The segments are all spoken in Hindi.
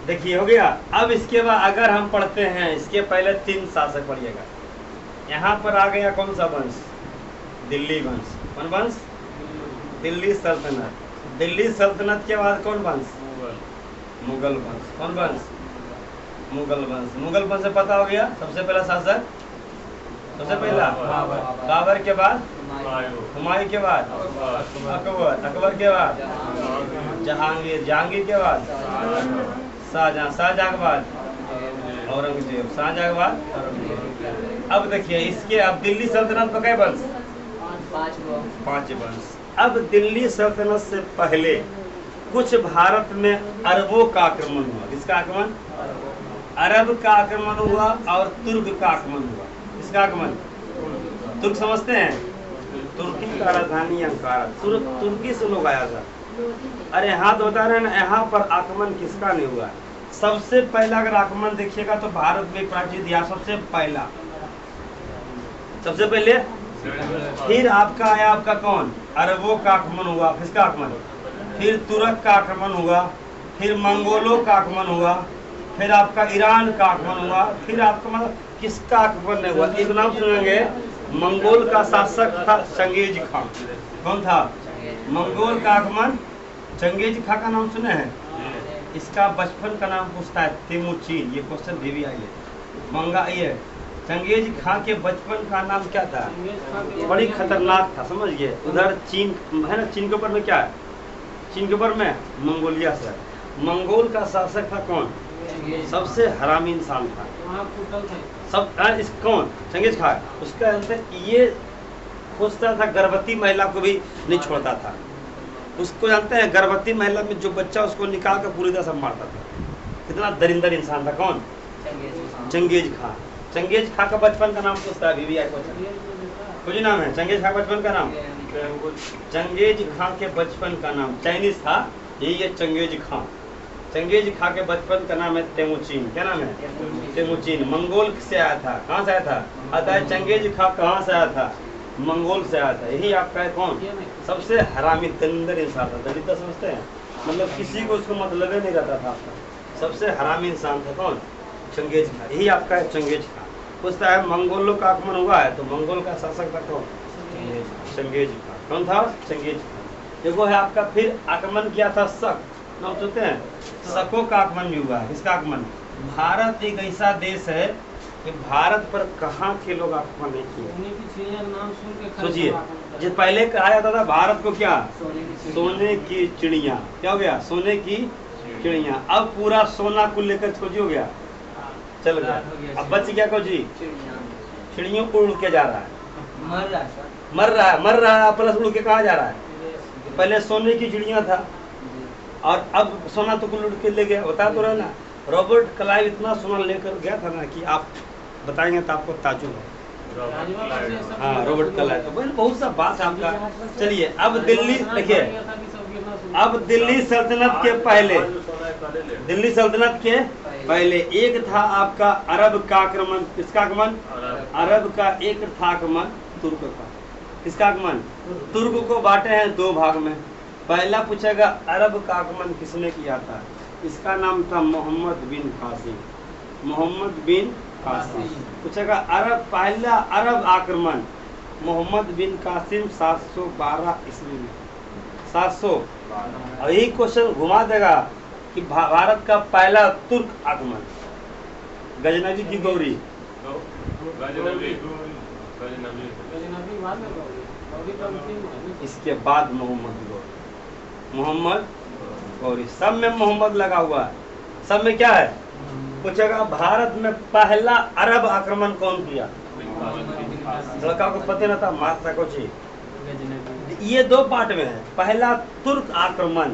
देखिए हो गया। अब इसके बाद अगर हम पढ़ते हैं, इसके पहले 3 शासक पढ़िएगा। यहाँ पर आ गया कौन सा वंश? दिल्ली वंश। कौन वंश? दिल्ली सल्तनत। दिल्ली सल्तनत के बाद कौन वंश? मुगल वंश। कौन वंश? मुगल वंश। मुगल वंश से पता हो गया सबसे पहला शासक, सबसे पहला बाबर के बाद हुमायूं के बाद अकबर, अकबर के बाद जहांगीर, जहांगीर के बाद शाहजहां, शाहजहां के बाद औरंगजेब, शाहजहां के बाद। अब देखिए इसके, अब दिल्ली सल्तनत का कै वंश? 5 वंश। अब दिल्ली सल्तनत से पहले कुछ भारत में अरबों का आक्रमण हुआ। किसका आक्रमण? अरब का आक्रमण हुआ और तुर्क का आक्रमण हुआ। किसका आक्रमण? तुर्क समझते हैं? तुर्की का राजधानी अंकारा, तुर्की से लोग आया था। अरे यहाँ तो बता रहे हैं ना, यहाँ पर आक्रमण किसका नहीं हुआ? सबसे पहला अगर आक्रमण देखिएगा तो भारत में प्राचीन इतिहास सबसे पहला, सबसे पहले। फिर आपका आया, आपका कौन? अरबों का आक्रमण हुआ। किसका आक्रमण? फिर तुर्क का आक्रमण हुआ, फिर मंगोलों का आक्रमण हुआ, फिर आपका ईरान का आक्रमण हुआ, फिर आपका मतलब किसका आक्रमण नहीं हुआ? एक नाम सुनेंगे, मंगोल का शासक था चंगेज खान। कौन था? मंगोल का आक्रमण, चंगेज खान का नाम सुने हैं? इसका बचपन का नाम पूछता है तेमुचिन, ये क्वेश्चन भी आई है। मंगा ये चंगेज खान के बचपन का नाम क्या था? बड़ी खतरनाक था, समझिए। उधर चीन है ना, चीन के ऊपर में क्या है? चीन के ऊपर में मंगोलिया से। मंगोल का शासक था कौन? सबसे हरामी इंसान था सब। इस कौन? Genghis Khan. उसका अंदर ये खोजता था, गर्भवती महिला को भी नहीं छोड़ता था। उसको जानते हैं, गर्भवती महिला में जो बच्चा उसको निकाल कर पूरी तरह से मारता था। कितना दरिंदर इंसान था। कौन? Genghis Khan. चंगेज खान का बचपन का नाम पूछता है, बीबी आई कुछ नाम है चंगेज खान बचपन का नाम? चंगेज खान के बचपन का नाम चाइनीज था, यही है चंगेज खान। चंगेज खान के बचपन का नाम है तेमुचिन। क्या नाम है? तेमुचिन। मंगोल से आया था। कहाँ से आया था? आता है चंगेज खान कहाँ से आया था? मंगोल से आया था। यही आपका है कौन? सबसे हरामी दरिंदर इंसान था। दरिंदर समझते हैं मतलब किसी को उसको मतलब ही नहीं रहता था आपका। सबसे हरामी इंसान था कौन? Genghis Khan. यही आपका है चंगेज खान। पूछता है मंगोलों का आक्रमण हुआ है, तो मंगोल का शासक था कौन? Genghis Khan. कौन था? Genghis Khan. देखो है आपका। फिर आक्रमण किया था शक, नाम सुनते हैं? शकों का आक्रमण भी हुआ है। किसका आक्रमण? भारत एक ऐसा देश है कि भारत पर कहाँ के लोग आक्रमण नहीं किए। सोचिए, जो पहले कहा जाता था भारत को क्या? सोने की चिड़िया। क्या हो गया? सोने की चिड़िया। अब पूरा सोना को लेकर खोजी हो गया, चल गया। अब बच गया खोजी? चिड़ियों को उड़ के जा रहा है, मर रहा है प्लस उड़ के कहा जा रहा है? पहले सोने की चिड़िया था और अब सोना तो कुल उड़ के ले गया। बता तो रहा ना, रॉबर्ट क्लाइव इतना सोना लेकर गया था ना कि आप बताएंगे तो आपको ताजुब है। हाँ, रॉबर्ट क्लाइव। तो बहुत सा बात है आपका। चलिए अब दिल्ली देखिए, अब दिल्ली सल्तनत के पहले, दिल्ली सल्तनत के पहले एक था आपका अरब का आक्रमण। किसका आक्रमण? अरब का। एक था आक्रमण तुर्क का। किसका आक्रमण? तुर्क को बांटे हैं 2 भाग में। पहला पूछेगा अरब का आक्रमण किसने किया था? इसका नाम था मोहम्मद बिन कासिम। मोहम्मद बिन कासिम। पूछेगा अरब, पहला अरब आक्रमण मोहम्मद बिन कासिम 712 ईस्वी में। 700। और यही क्वेश्चन घुमा देगा कि भारत का पहला तुर्क आक्रमण गजनवी की गौरी। इसके बाद मोहम्मद गौरी। सब में मोहम्मद लगा हुआ है, सब में क्या है? पूछेगा भारत में पहला अरब आक्रमण कौन किया? लड़का को पता न था, मारता कुछ। ये 2 पार्ट में है। पहला तुर्क आक्रमण,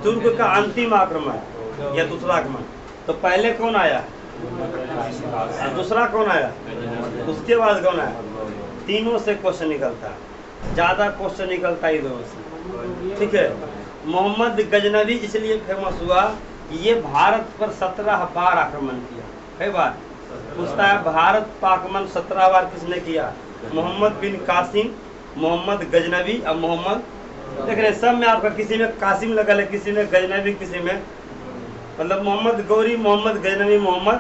तुर्क का अंतिम आक्रमण या दूसरा आक्रमण। तो पहले कौन आया? दूसरा कौन आया? उसके बाद कौन आया? तीनों से क्वेश्चन निकलता है, ज्यादा क्वेश्चन निकलता है दोनों से। ठीक है। मोहम्मद गजनवी इसलिए फेमस हुआ कि ये भारत पर 17 बार आक्रमण किया। कई बार? पूछता है भारत पर आक्रमण 17 बार किसने किया? मोहम्मद बिन कासिम, मोहम्मद गजनवी और मोहम्मद। देख रहे सब में आपका किसी में कासिम लगल है, किसी में गजनवी, किसी में मतलब मोहम्मद गौरी, मोहम्मद गजनवी, मोहम्मद।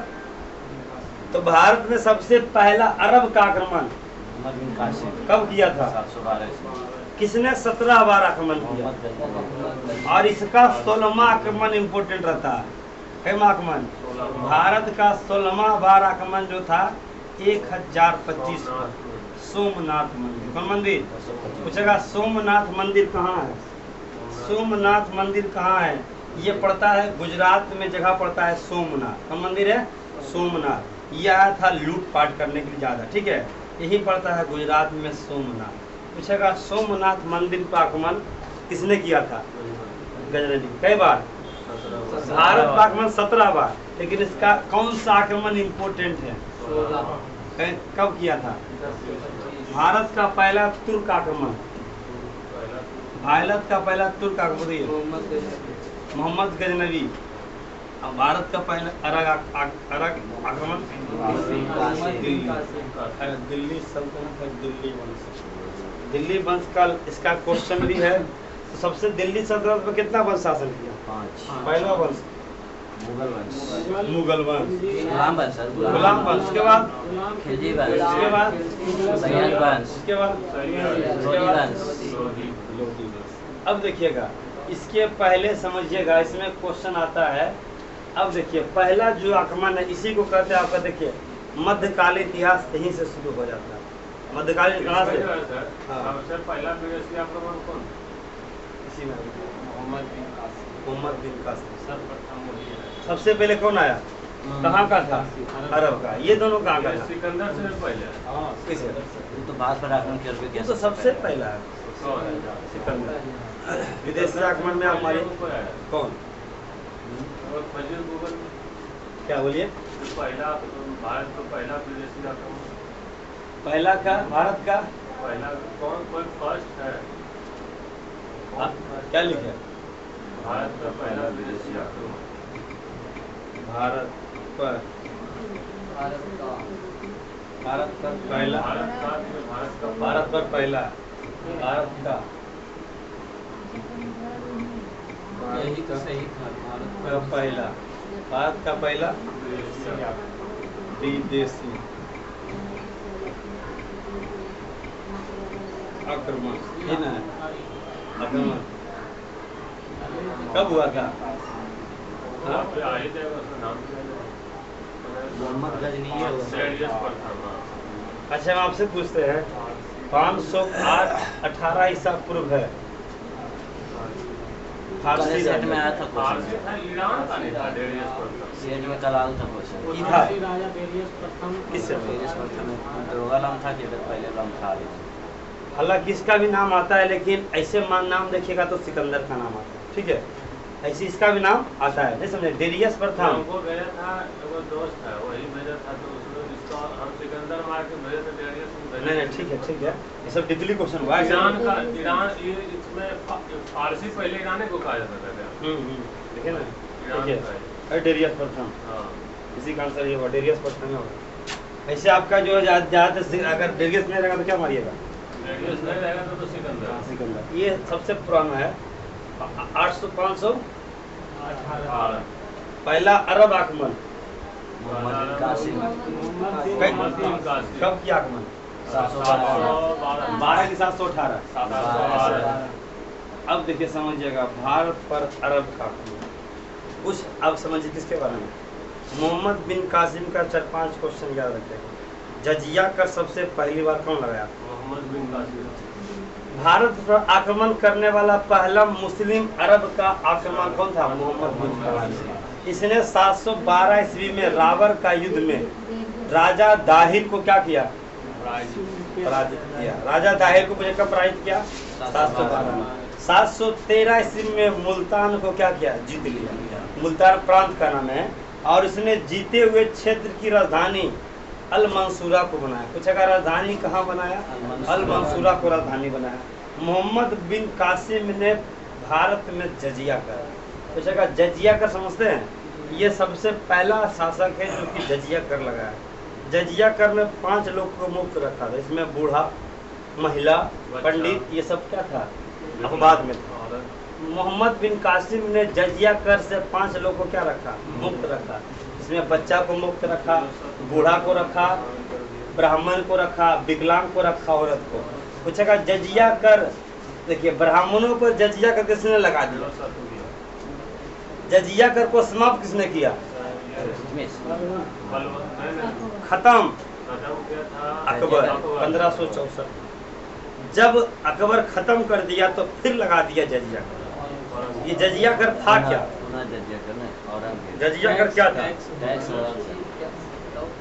तो भारत में सबसे पहला अरब का आक्रमण कब किया था? 712 किसने 17 बार आक्रमण किया? और इसका 16वां आक्रमण इम्पोर्टेंट रहता है। कैमा आक्रमण? भारत का 16वां बार आक्रमण जो था 1025 पर सोमनाथ मंदिर। कौन मंदिर? पूछेगा सोमनाथ मंदिर कहाँ है? सोमनाथ मंदिर कहाँ है? ये पड़ता है गुजरात में, जगह पड़ता है सोमनाथ। कौन मंदिर है? सोमनाथ। ये आया था लूटपाट करने के लिए ज़्यादा, ठीक है। यही पड़ता है गुजरात में सोमनाथ। पूछेगा सोमनाथ मंदिर पर आक्रमण किसने किया था? गजनवी। कई बार? भारत पर आक्रमण 17 बार। लेकिन इसका कौन सा आक्रमण इम्पोर्टेंट है? कब किया था? भारत का पहला तुर्क आक्रमण। भारत का पहला तुर्क आक्रमण मोहम्मद गजनवी। अब भारत का पहला अरब आक्रमण दिल्ली सल्तनत और दिल्ली वंश। दिल्ली वंश का इसका क्वेश्चन भी है। तो सबसे दिल्ली सल्तनत पर कितना वंश शासन किया? 5। पहला वंश मुगल वंश, मुगल वंश, गुलाम वंश सर, गुलाम वंश। उसके बाद खिलजी वंश, उसके बाद सैयद वंश, उसके बाद लोधी वंश। लोधी वंश। अब देखिएगा, इसके पहले समझिएगा, इसमें क्वेश्चन आता है। अब देखिए, पहला जो आक्रमण है इसी को कहते हैं आपका, देखिए मध्यकालीन इतिहास यहीं से शुरू हो जाता है। मध्यकालीन कहाँ से? पहला विदेशी आक्रमण कौन? इसी में मोहम्मद बिन कासिम। सर्वप्रथम वही है। सबसे पहले कौन आया? कहाँ का था? अरब का। ये दोनों कहाँ का था? सिकंदर से पहले। किसे? ये तो भारत पर आक्रमण कर ये तो सबसे पहला है सिकंदर। विदेशी आक्रमण में हमारे कौन? फजील गूगल क्या बोलिए? पहला भारत का पहला विदेशी आक्रमण। पहला का भारत का पहला कौन? कोई फर्स्ट है? क्या लिखे? भारत का पहला विदेशी आक्रमण। भारत पर पहला भारत पर पहला भारत का यही तो सही था। पहला भारत का पहला विदेशी आक्रमण है ना? आक्रमण कब हुआ था? मोहम्मद गजनी अच्छा, हम आपसे पूछते हैं 508 ईसा पूर्व है। फारसी सेट में आया था फारसी था, ईरान का नहीं था। सेट में कल आया था क्वेश्चन। ये था किससे? दरोगा नाम था कि पहले नाम था? हालांकि इसका भी नाम आता है, लेकिन ऐसे नाम देखिएगा तो सिकंदर का नाम आता है, ठीक है। ऐसे इसका भी नाम आता है, नहीं समझे? डेरियस प्रथम। हमको गया था, वो दोस्त है, वही भेजा था, तो उसने इसको हम सिकंदर मार के भेजे थे डेरियस में। नहीं, ठीक है, ठीक है। ये सब डिपली क्वेश्चन हुआ है। ईरान ये इसमें फारसी पहले ईरानी को कहा जाता था। देखिए ना, ठीक है। डेरियस प्रथम, इसी का आंसर ये हुआ, डेरियस प्रथम होगा। ऐसे आपका जो ज़्यादातर अगर डेरियस नहीं रहेगा तो क्या मारिएगा? डेरियस नहीं रहेगा तो सिकंदर। सिकंदर ये सबसे पुराना है। 500 पहला अरब आक्रमण मोहम्मद बिन कासिम। कब किया आक्रमण? 12 के 718। अब देखिए, समझिएगा, भारत पर अरब का आक्रमण कुछ अब समझिए किसके बारे में? मोहम्मद बिन कासिम का 4-5 क्वेश्चन याद रखेगा। जजिया कर सबसे पहली बार कौन लगाया? मोहम्मद बिन कासिम। भारत पर आक्रमण करने वाला पहला मुस्लिम अरब का आक्रमण कौन था? मोहम्मद बिन कासिम। इसने 712 ईस्वी में रावर का युद्ध में राजा दाहिर को क्या किया? पराजित किया। राजा दाहिर को कब पराजित किया? 712। 713 ईस्वी में मुल्तान को क्या किया? जीत लिया। मुल्तान प्रांत का नाम है। और इसने जीते हुए क्षेत्र की राजधानी अल मंसूरा को बनाया। पूछेगा राजधानी कहाँ बनाया? अल मंसूरा को राजधानी बनाया। मोहम्मद बिन कासिम ने भारत में जजिया कर। पूछेगा जजिया कर समझते हैं? ये सबसे पहला शासक है जो कि जजिया कर लगाया। जजिया कर ने 5 लोग को मुक्त रखा था। इसमें बूढ़ा, महिला, पंडित, ये सब क्या था? अपवाद में था। मोहम्मद बिन कासिम ने जजिया कर से 5 लोग को क्या रखा? मुक्त रखा। इसमें बच्चा को मुक्त रखा, बूढ़ा को रखा, ब्राह्मण को रखा, विकलांग को रखा, औरत को। पूछेगा जजिया कर, देखिए ब्राह्मणों पर जजिया कर किसने लगा दिया? जजिया कर को समाप्त किसने किया? खत्म अकबर 1564। जब अकबर खत्म कर दिया तो फिर लगा दिया जजिया कर। ये जजिया कर था क्या? जजिया कर क्या था?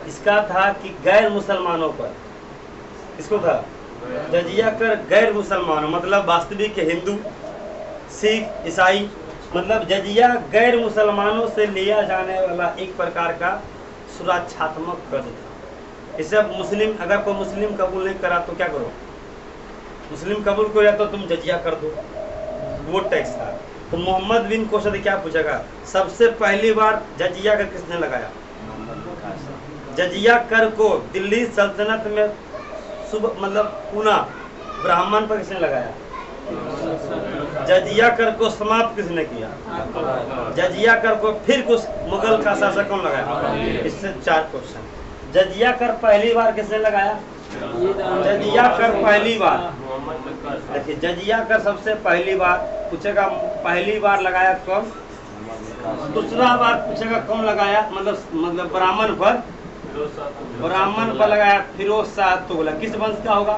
इसका था कि गैर मुसलमानों पर, इसको था जजिया कर गैर मुसलमानों, मतलब वास्तविक के हिंदू, सिख, ईसाई, मतलब जजिया गैर मुसलमानों से लिया जाने वाला एक प्रकार का सुरक्षात्मक कर्ज था। इसे मुस्लिम, अगर कोई मुस्लिम कबूल नहीं करा तो क्या करो? मुस्लिम कबूल किया तो तुम जजिया कर दो, वो टैक्स था। तो मोहम्मद बिन कोशद क्या पूछेगा? सबसे पहली बार जजिया कर किसने लगाया? जजिया कर को दिल्ली सल्तनत में मतलब पूना ब्राह्मण पर किसने लगाया? जजिया कर को समाप्त किसने किया? जजिया कर को फिर कुछ मुगल का शासक कौन लगाया? इससे 4 क्वेश्चन। जजिया कर पहली बार किसने लगाया? जजिया कर पहली बार, देखिए जजिया कर सबसे पहली बार पूछेगा, पहली बार लगाया कौन? दूसरा बार पूछेगा कौन लगाया? मतलब ब्राह्मण पर, ब्राह्मण पर लगाया फिरोज शाह तुगलक। किस वंश का होगा?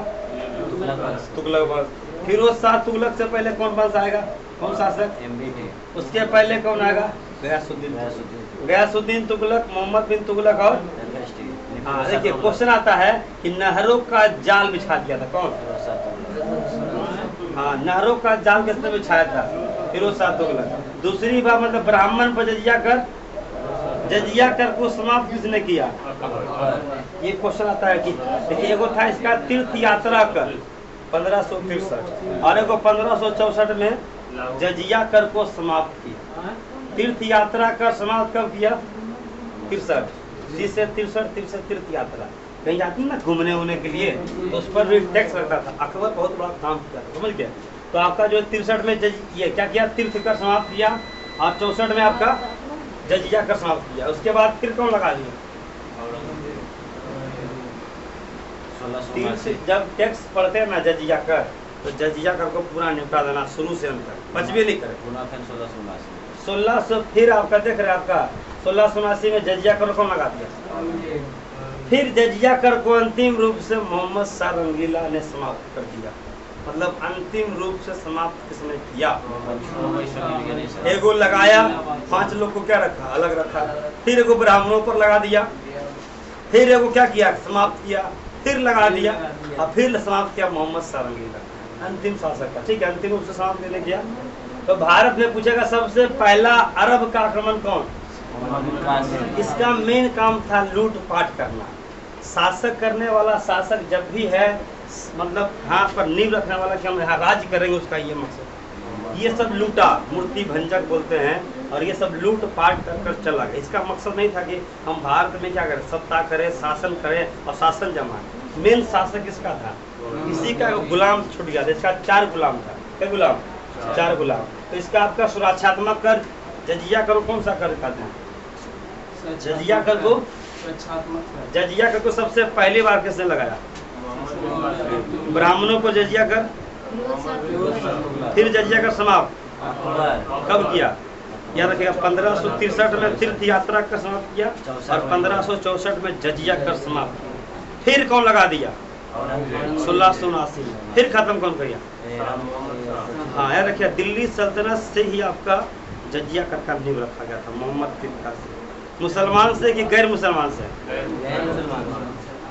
तुगलक वंश। फिरोज शाह तुगलक से पहले कौन वंश आएगा? कौन शासक? उसके पहले कौन आएगा? गयासुद्दीन तुगलक, मोहम्मद बिन तुगलक। और हाँ देखिए क्वेश्चन आता है कि नहरों का जाल बिछा दिया था कौन? हाँ, नहरों का जाल किसने बिछाया था? फिरोज शाह तुगलक। दूसरी बार मतलब ब्राह्मण पर जजिया कर को समाप्त किसने किया? ये क्वेश्चन आता है कि देखिए एगो था इसका तीर्थ यात्रा कर 1563 और एगो 1564 में जजिया कर को समाप्त किया। तीर्थ यात्रा कर समाप्त कब किया? 63 से 63 तीर्थ यात्रा कहीं जाती ना घूमने उमने के लिए, तो उस पर भी टैक्स लगता था। अकबर बहुत बड़ा काम किया, समझ गया? तो आपका जो 63 में ये क्या किया? तीर्थ कर समाप्त किया, और 64 में आपका जजिया कर समाप्त किया। उसके बाद फिर कौन लगा दिया? जब टैक्स पढ़ते हैं ना जजिया कर, तो जजिया कर को पूरा निपटा देना शुरू से अंत तक, बच भी नहीं करे। 1600 फिर आपका देख रहे आपका 1679 में जजिया कर कौन लगा दिया? फिर जजिया कर को अंतिम रूप से मोहम्मद शाह रंगीला ने समाप्त कर दिया। मतलब अंतिम रूप से समाप्त किसने किया? एगो लगाया, 5 लोग को क्या रखा? अलग रखा। फिर एगो ब्राह्मणों पर लगा दिया, फिर एगो क्या किया? समाप्त किया, फिर लगा दिया, और फिर समाप्त किया मोहम्मद शाह रंगीला, अंतिम शासक का। ठीक है, अंतिम रूप से समाप्त किसने किया? तो भारत में पूछेगा सबसे पहला अरब का आक्रमण कौन? इसका मेन काम था लूट पाट करना। शासक करने वाला शासक जब भी है, मतलब यहाँ पर नींव रखने वाला कि हम यहाँ राज्य करेंगे, उसका ये मकसद। ये सब लूटा, मूर्ति भंजक बोलते हैं, और ये सब लूट पाट कर चला गया। इसका मकसद नहीं था कि हम भारत में क्या करें, सत्ता करें, शासन करें और शासन जमाएं। मेन शासक इसका था, इसी का गुलाम छूट गया था। इसका 4 गुलाम था। क्या गुलाम? 4 गुलाम। तो इसका आपका सुरक्षात्मक कर जजिया कर कौन सा कर कहते हैं? जजिया कर को, जजिया कर को सबसे पहली बार किसने लगाया? ब्राह्मणों को जजिया कर, फिर जजिया कर समाप्त कब किया? याद रखिएगा 1563 में तीर्थ यात्रा कर समाप्त किया, और 1564 में जजिया कर समाप्त किया। फिर कौन लगा दिया? 1679 में। फिर खत्म कौन किया? हाँ याद रखिए, दिल्ली सल्तनत से ही आपका जजिया कर का नींव रखा गया था, मोहम्मद बिन कासिम। मुसलमान से कि गैर मुसलमान से?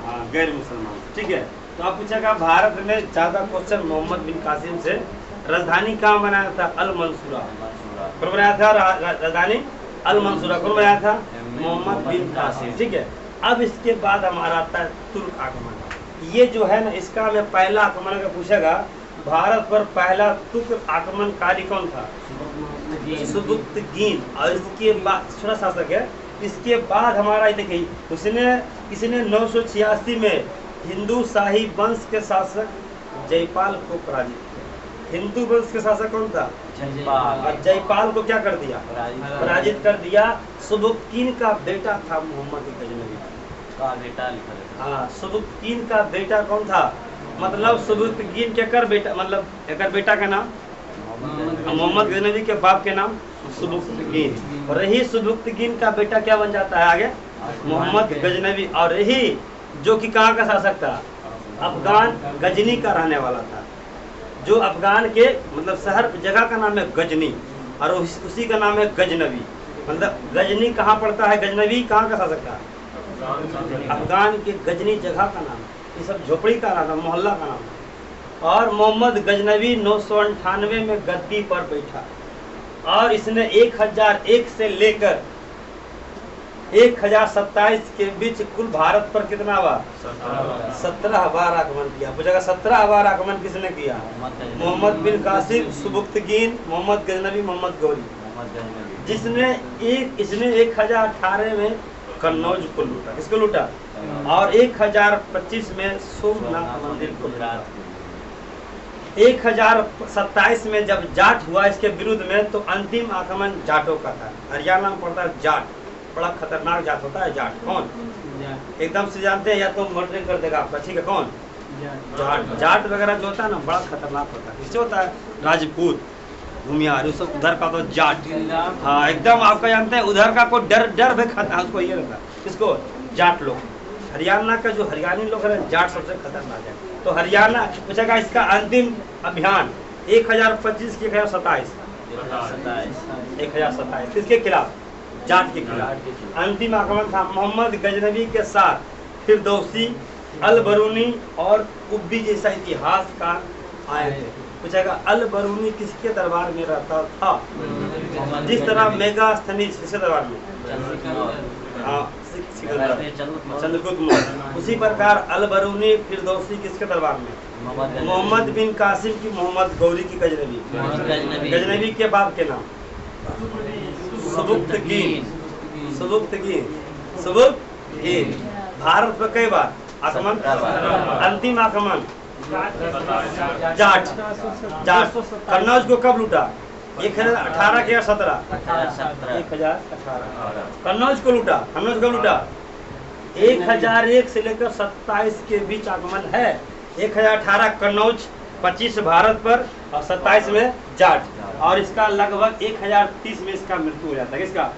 हाँ, गैर मुसलमान। ठीक है, तो आप पूछेगा भारत में ज्यादा क्वेश्चन मोहम्मद बिन कासिम से। राजधानी कहाँ बनाया था? अल मंसूरा। कौन बनाया था राजधानी? अल मंसूरा। कौन बनाया था? मोहम्मद बिन कासिम। ठीक है, अब इसके बाद हमारा आता है तुर्क आक्रमण। ये जो है ना, इसका मैं पहला आक्रमण का पूछेगा, भारत पर पहला तुर्क आक्रमणकारी कौन था? सुबुक्तगीन। और इसके बाद छोटा शासक है। इसके बाद हमारा देखिए, इसने 986 में हिंदू शाही वंश के शासक जयपाल को पराजित किया। हिंदू वंश के शासक कौन था? और जयपाल को क्या कर दिया? पराजित कर दिया। सुबुक्कीन का बेटा था मोहम्मद गजनवी का बेटा लिखा रहता हाँ, सुबुक्कीन का बेटा कौन था? मतलब सुबुक्कीन के कर बेटा, मतलब एक बेटा का नाम मोहम्मद गजनवी के बाप के नाम सुबुक्तीन, और यही सुबुक्तीन का बेटा क्या बन जाता है आगे? मोहम्मद गजनवी। और यही जो कि कहाँ का शासक था? अफगान गजनी का रहने वाला था। जो अफगान के मतलब शहर जगह का नाम है गजनी, और उसी का नाम है गजनवी। मतलब गजनी कहाँ पड़ता है? गजनवी कहाँ का शासक था? अफगान के गजनी जगह का नाम, ये सब झोपड़ी का नाम, मोहल्ला का नाम। और मोहम्मद गजनवी 998 में गद्दी पर बैठा, और इसने 1001 से लेकर 1027 के बीच कुल भारत पर कितना बार? 17 बार आक्रमण किया। पूछेगा 17 बार आक्रमण किसने किया? मोहम्मद बिन कासिम, सुबुक्तगीन, मोहम्मद गजनवी, मोहम्मद गौरी। इसने 1018 में कन्नौज को लूटा। किसको लूटा? और 1025 में सोमनाथ मंदिर को लूटा। 1027 में जब जाट हुआ इसके विरुद्ध में, तो अंतिम आक्रमण जाटों का था। हरियाणा में पड़ता है जाट, बड़ा खतरनाक जाट होता है जाट। कौन? एकदम से जानते हैं या तो मर्डरिंग कर देगा आपका, ठीक है? कौन? जाट। जाट वगैरह जो होता है ना, बड़ा खतरनाक होता है। किससे होता है? राजपूत, भूमिहार, वो सब उधर का तो जाट। हाँ, एकदम आपका जानते हैं उधर का कोई डर भी खाता है उसको, ये रहता है। किसको? जाट लोग। हरियाणा का जो हरियाणी लोग है जाट सबसे खतरनाक है। तो हरियाणा पूछेगा इसका अंतिम अभियान 1025 की 1027 किसके खिलाफ? जाट के खिलाफ। अंतिम आक्रमण था मोहम्मद गजनवी के साथ फिरदौसी, अल बरूनी और उब्बी जैसा इतिहासकार आए थे। पूछेगा अल बरूनी किसके दरबार में रहता था? जिस तरह मेगास्थनीज किसके दरबार में? चंद्रगुप्त मौर्य। उसी प्रकार अल बरूनी फिरदौसी किसके दरबार में? मोहम्मद बिन कासिम की मोहम्मद गौरी की गजनवी। गजनवी के बाप के नाम सुबुक्तगीन। भारत पर कई बार आक्रमण? अंतिम आक्रमण जाट। कन्नौज को कब लूटा? 1018 के 17? 1018 कन्नौज को लूटा। कन्नौज कब लूटा? 1001 से लेकर 27 के बीच आगमन है। 1018 कन्नौज, 25 भारत पर और 27 में जाट। और इसका लगभग 1030 में इसका मृत्यु हो जाता है। किसका?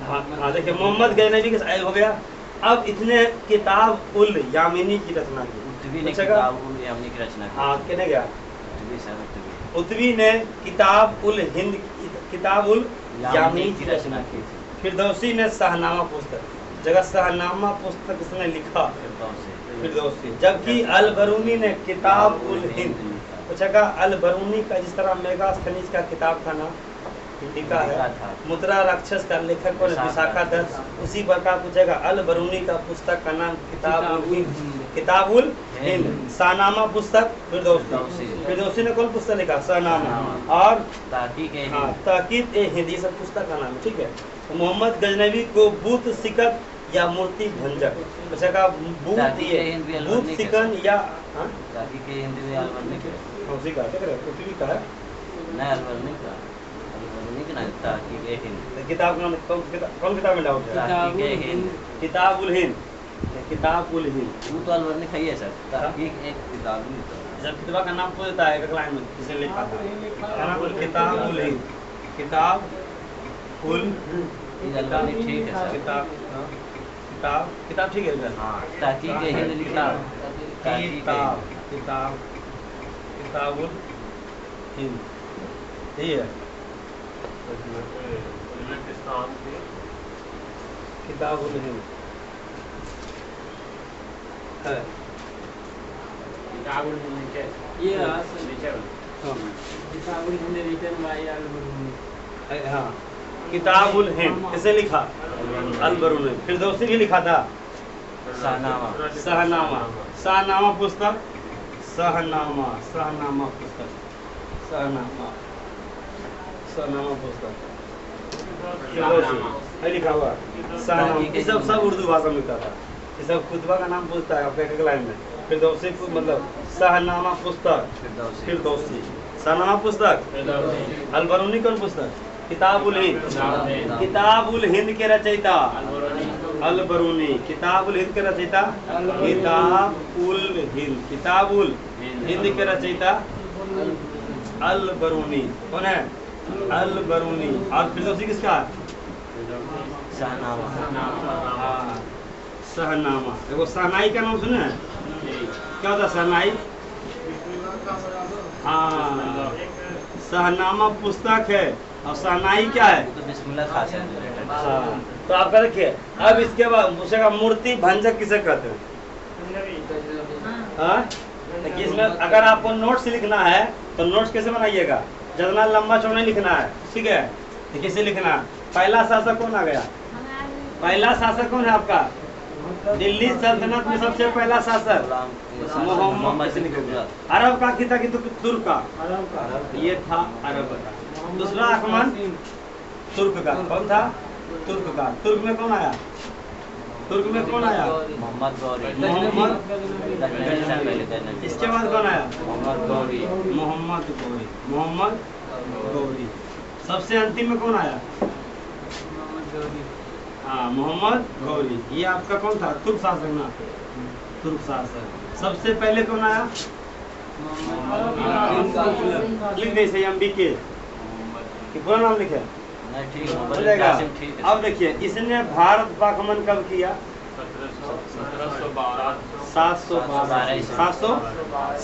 हाँ देखिए, मोहम्मद गजनवी के हो गया। अब इसने किताब उल यामिनी की रचना की। हाँ, किसने गया? उत्वी ने किताब उल हिंद, किताब उल यामिनी की रचना की। फिरदौसी ने शाहनामा पुस्तक, जगह शाहनामा पुस्तक इसने लिखा फिरदौसी। जबकि अल बरूनी ने किताब उल हिंद। पूछेगा अल बरूनी का जिस तरह मेगास्थनीज का किताब था ना, लिखा है। मुद्रा राक्षस का लेखक कौन है? विशाखा दत्त। उसी प्रकार पूछेगा अल बरूनी का पुस्तक का नाम किताब उल हिंद। किताब उल हिंद। शाहनामा पुस्तक फिरदौसी ने कौन पुस्तक लिखा? शाहनामा। और ताकीद ए हिंद, ये सब पुस्तक का नाम है, ठीक है? मोहम्मद गजनवी को बूत सिकत या मूर्ति भंजक। पूछेगा बूत सिकन या उसी का क्या है? किताब का नाम कौन किताब में डाउट है? किताब उल हिंद। किताब उल हिंद खाइए सर, एक किताब जब किताब का नाम पूछता है एक लाइन में किसने लिखा था? किताब उल हिंद। किताब उल ठीक है सर। किताब ठीक है। हाँ, ताकीक हिंद लिखा। किताब उल हिंद, यही है किताब उल हिंद है। किताब उल हिंद नीचे, ये नीचे किताब उल हिंद रिटन बाय अल बरूनी। हाँ, किताब उल हिंद किसे लिखा? अल बरूनी। फिरदौसी भी लिखा था शाहनामा। शाहनामा पुस्तक, शाहनामा पुस्तक, शाहनामा पुस्तक है लिखा हुआ। शाहनामा ये सब उर्दू भाषा में लिखा था। ये सब खुतबा का नाम पूछता है आपका एक लाइन में। फिरदौसी मतलब शाहनामा पुस्तक, फिरदौसी शाहनामा पुस्तक। अल बरूनी कौन पुस्तक? किताबुल हिंद। किताबुल हिंद के रचयिता अल बरूनी। किताबुल हिंद के रचयिता किताबुल हिंद। किताबुल हिंद के रचयिता अल बरूनी। कौन है? अल बरूनी। और फिरदौसी किसका? शाहनामा। शहनामा। देखो शहनाई का नाम सुने हैं? क्या होता है शहनाई? हाँ, शहनामा पुस्तक है और शहनाई क्या है? तो बिस्मिल्लाह खां से related है। हाँ, तो आपका देखिए अब इसके बाद पूछेगा मूर्ति भंजक किसे कहते हैं? हाँ? देखिए इसमें अगर आपको नोट्स लिखना है तो नोट्स कैसे बनाइएगा? जितना लंबा चौड़ा लिखना है, ठीक है? तो कैसे लिखना है? पहला शासक कौन आ गया? पहला शासक कौन है आपका? दिल्ली सल्तनत में सबसे पहला शासक मोहम्मद से लिखेगा। अरब का किता कि तुर्क का? ये था अरब का। दूसरा आक्रमण तुर्क का। कौन था? तुर्क का। तुर्क में कौन आया? तुर्क में कौन आया? मोहम्मद गौरी। मोहम्मद। इसके बाद कौन आया? मोहम्मद गौरी। मोहम्मद गौरी। मोहम्मद गौरी। सबसे अंतिम में कौन आया? हाँ, मोहम्मद गौरी। ये आपका कौन था? तुर्क शासक ना? तुर्क शासक। सबसे पहले कौन आया? लिख दे इसे MBK कि पूरा नाम लिखे नहीं ठीक है, बोलेगा। कासिम ठीक है। अब देखिए इसने भारत का आगमन कब किया? 712। 700।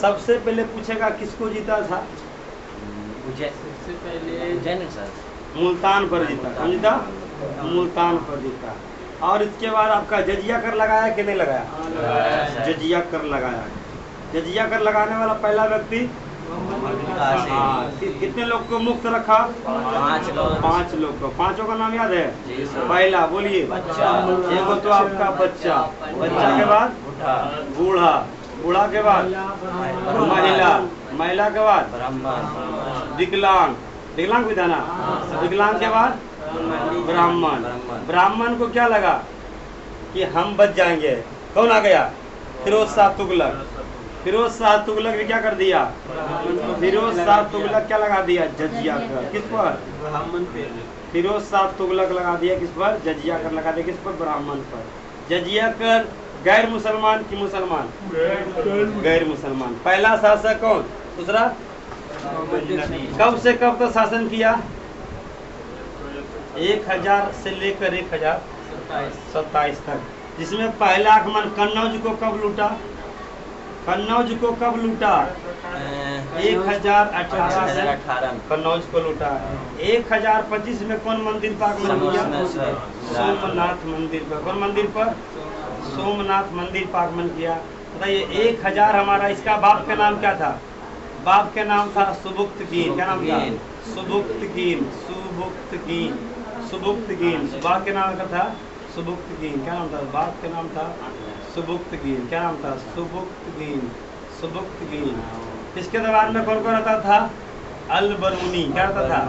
सबसे पहले पूछेगा किसको जीता था? उज्जैन सर। मुल्तान पर जीता। कौन जीता? मुल्तान पर जीता। और इसके बाद आपका जजिया कर लगाया कि नहीं लगाया? जजिया कर लगाया। जजिया कर लगाने वाला पहला व्यक्ति हाँ, कितने लोग को मुक्त रखा? 5 लोग। 5 लोग को। 5 का नाम याद है? जी सर। पहला बोलिए। बच्चा। एक तो आपका बच्चा। बच्चा के बाद बूढ़ा। बूढ़ा के बाद महिला। महिला के बाद ब्राह्मण। विकलांग। विकलांग भी था ना? विकलांग के बाद ब्राह्मण। ब्राह्मण को क्या लगा कि हम बच जाएंगे? कौन आ गया? फिरोज शाह तुगलक। फिरोज शाह तुगलक ने क्या कर दिया? फिरोज शाह तुगलक क्या लगा दिया? जजिया कर। किस पर? ब्राह्मण पे। फिरोज शाह तुगलक लगा दिया किस पर? जजिया कर लगा दिया किस पर? ब्राह्मण पर। जजिया कर गैर मुसलमान की मुसलमान? गैर मुसलमान। पहला शासक कौन? दूसरा कब से कब तक शासन किया? 1000 से लेकर 1027 तक। जिसमें पहला आक्रमण कन्नौज को कब लूटा? कन्नौज को कब लूटा? 1018 कन्नौज को लूटा। 1025 में कौन मंदिर पर आक्रमण किया? सोमनाथ मंदिर पर। कौन मंदिर पर? सोमनाथ मंदिर पर आक्रमण किया। बताइए 1000 हमारा इसका बाप का नाम क्या था? बाप का नाम था सुबुक्तगीन। क्या नाम था? सुबुक्तगीन। सुबुक्तगीन। सुबुक्तगीन। बाप के नाम क्या था? सुबुक्तगीन। क्या नाम था? बाप का नाम था सुबुक्तगीन। क्या नाम था? सुबुक्तगीन। सुबुक्तगीन। इसके दरबार में कौन कौन रहता था? अल बरूनी। क्या रहता था?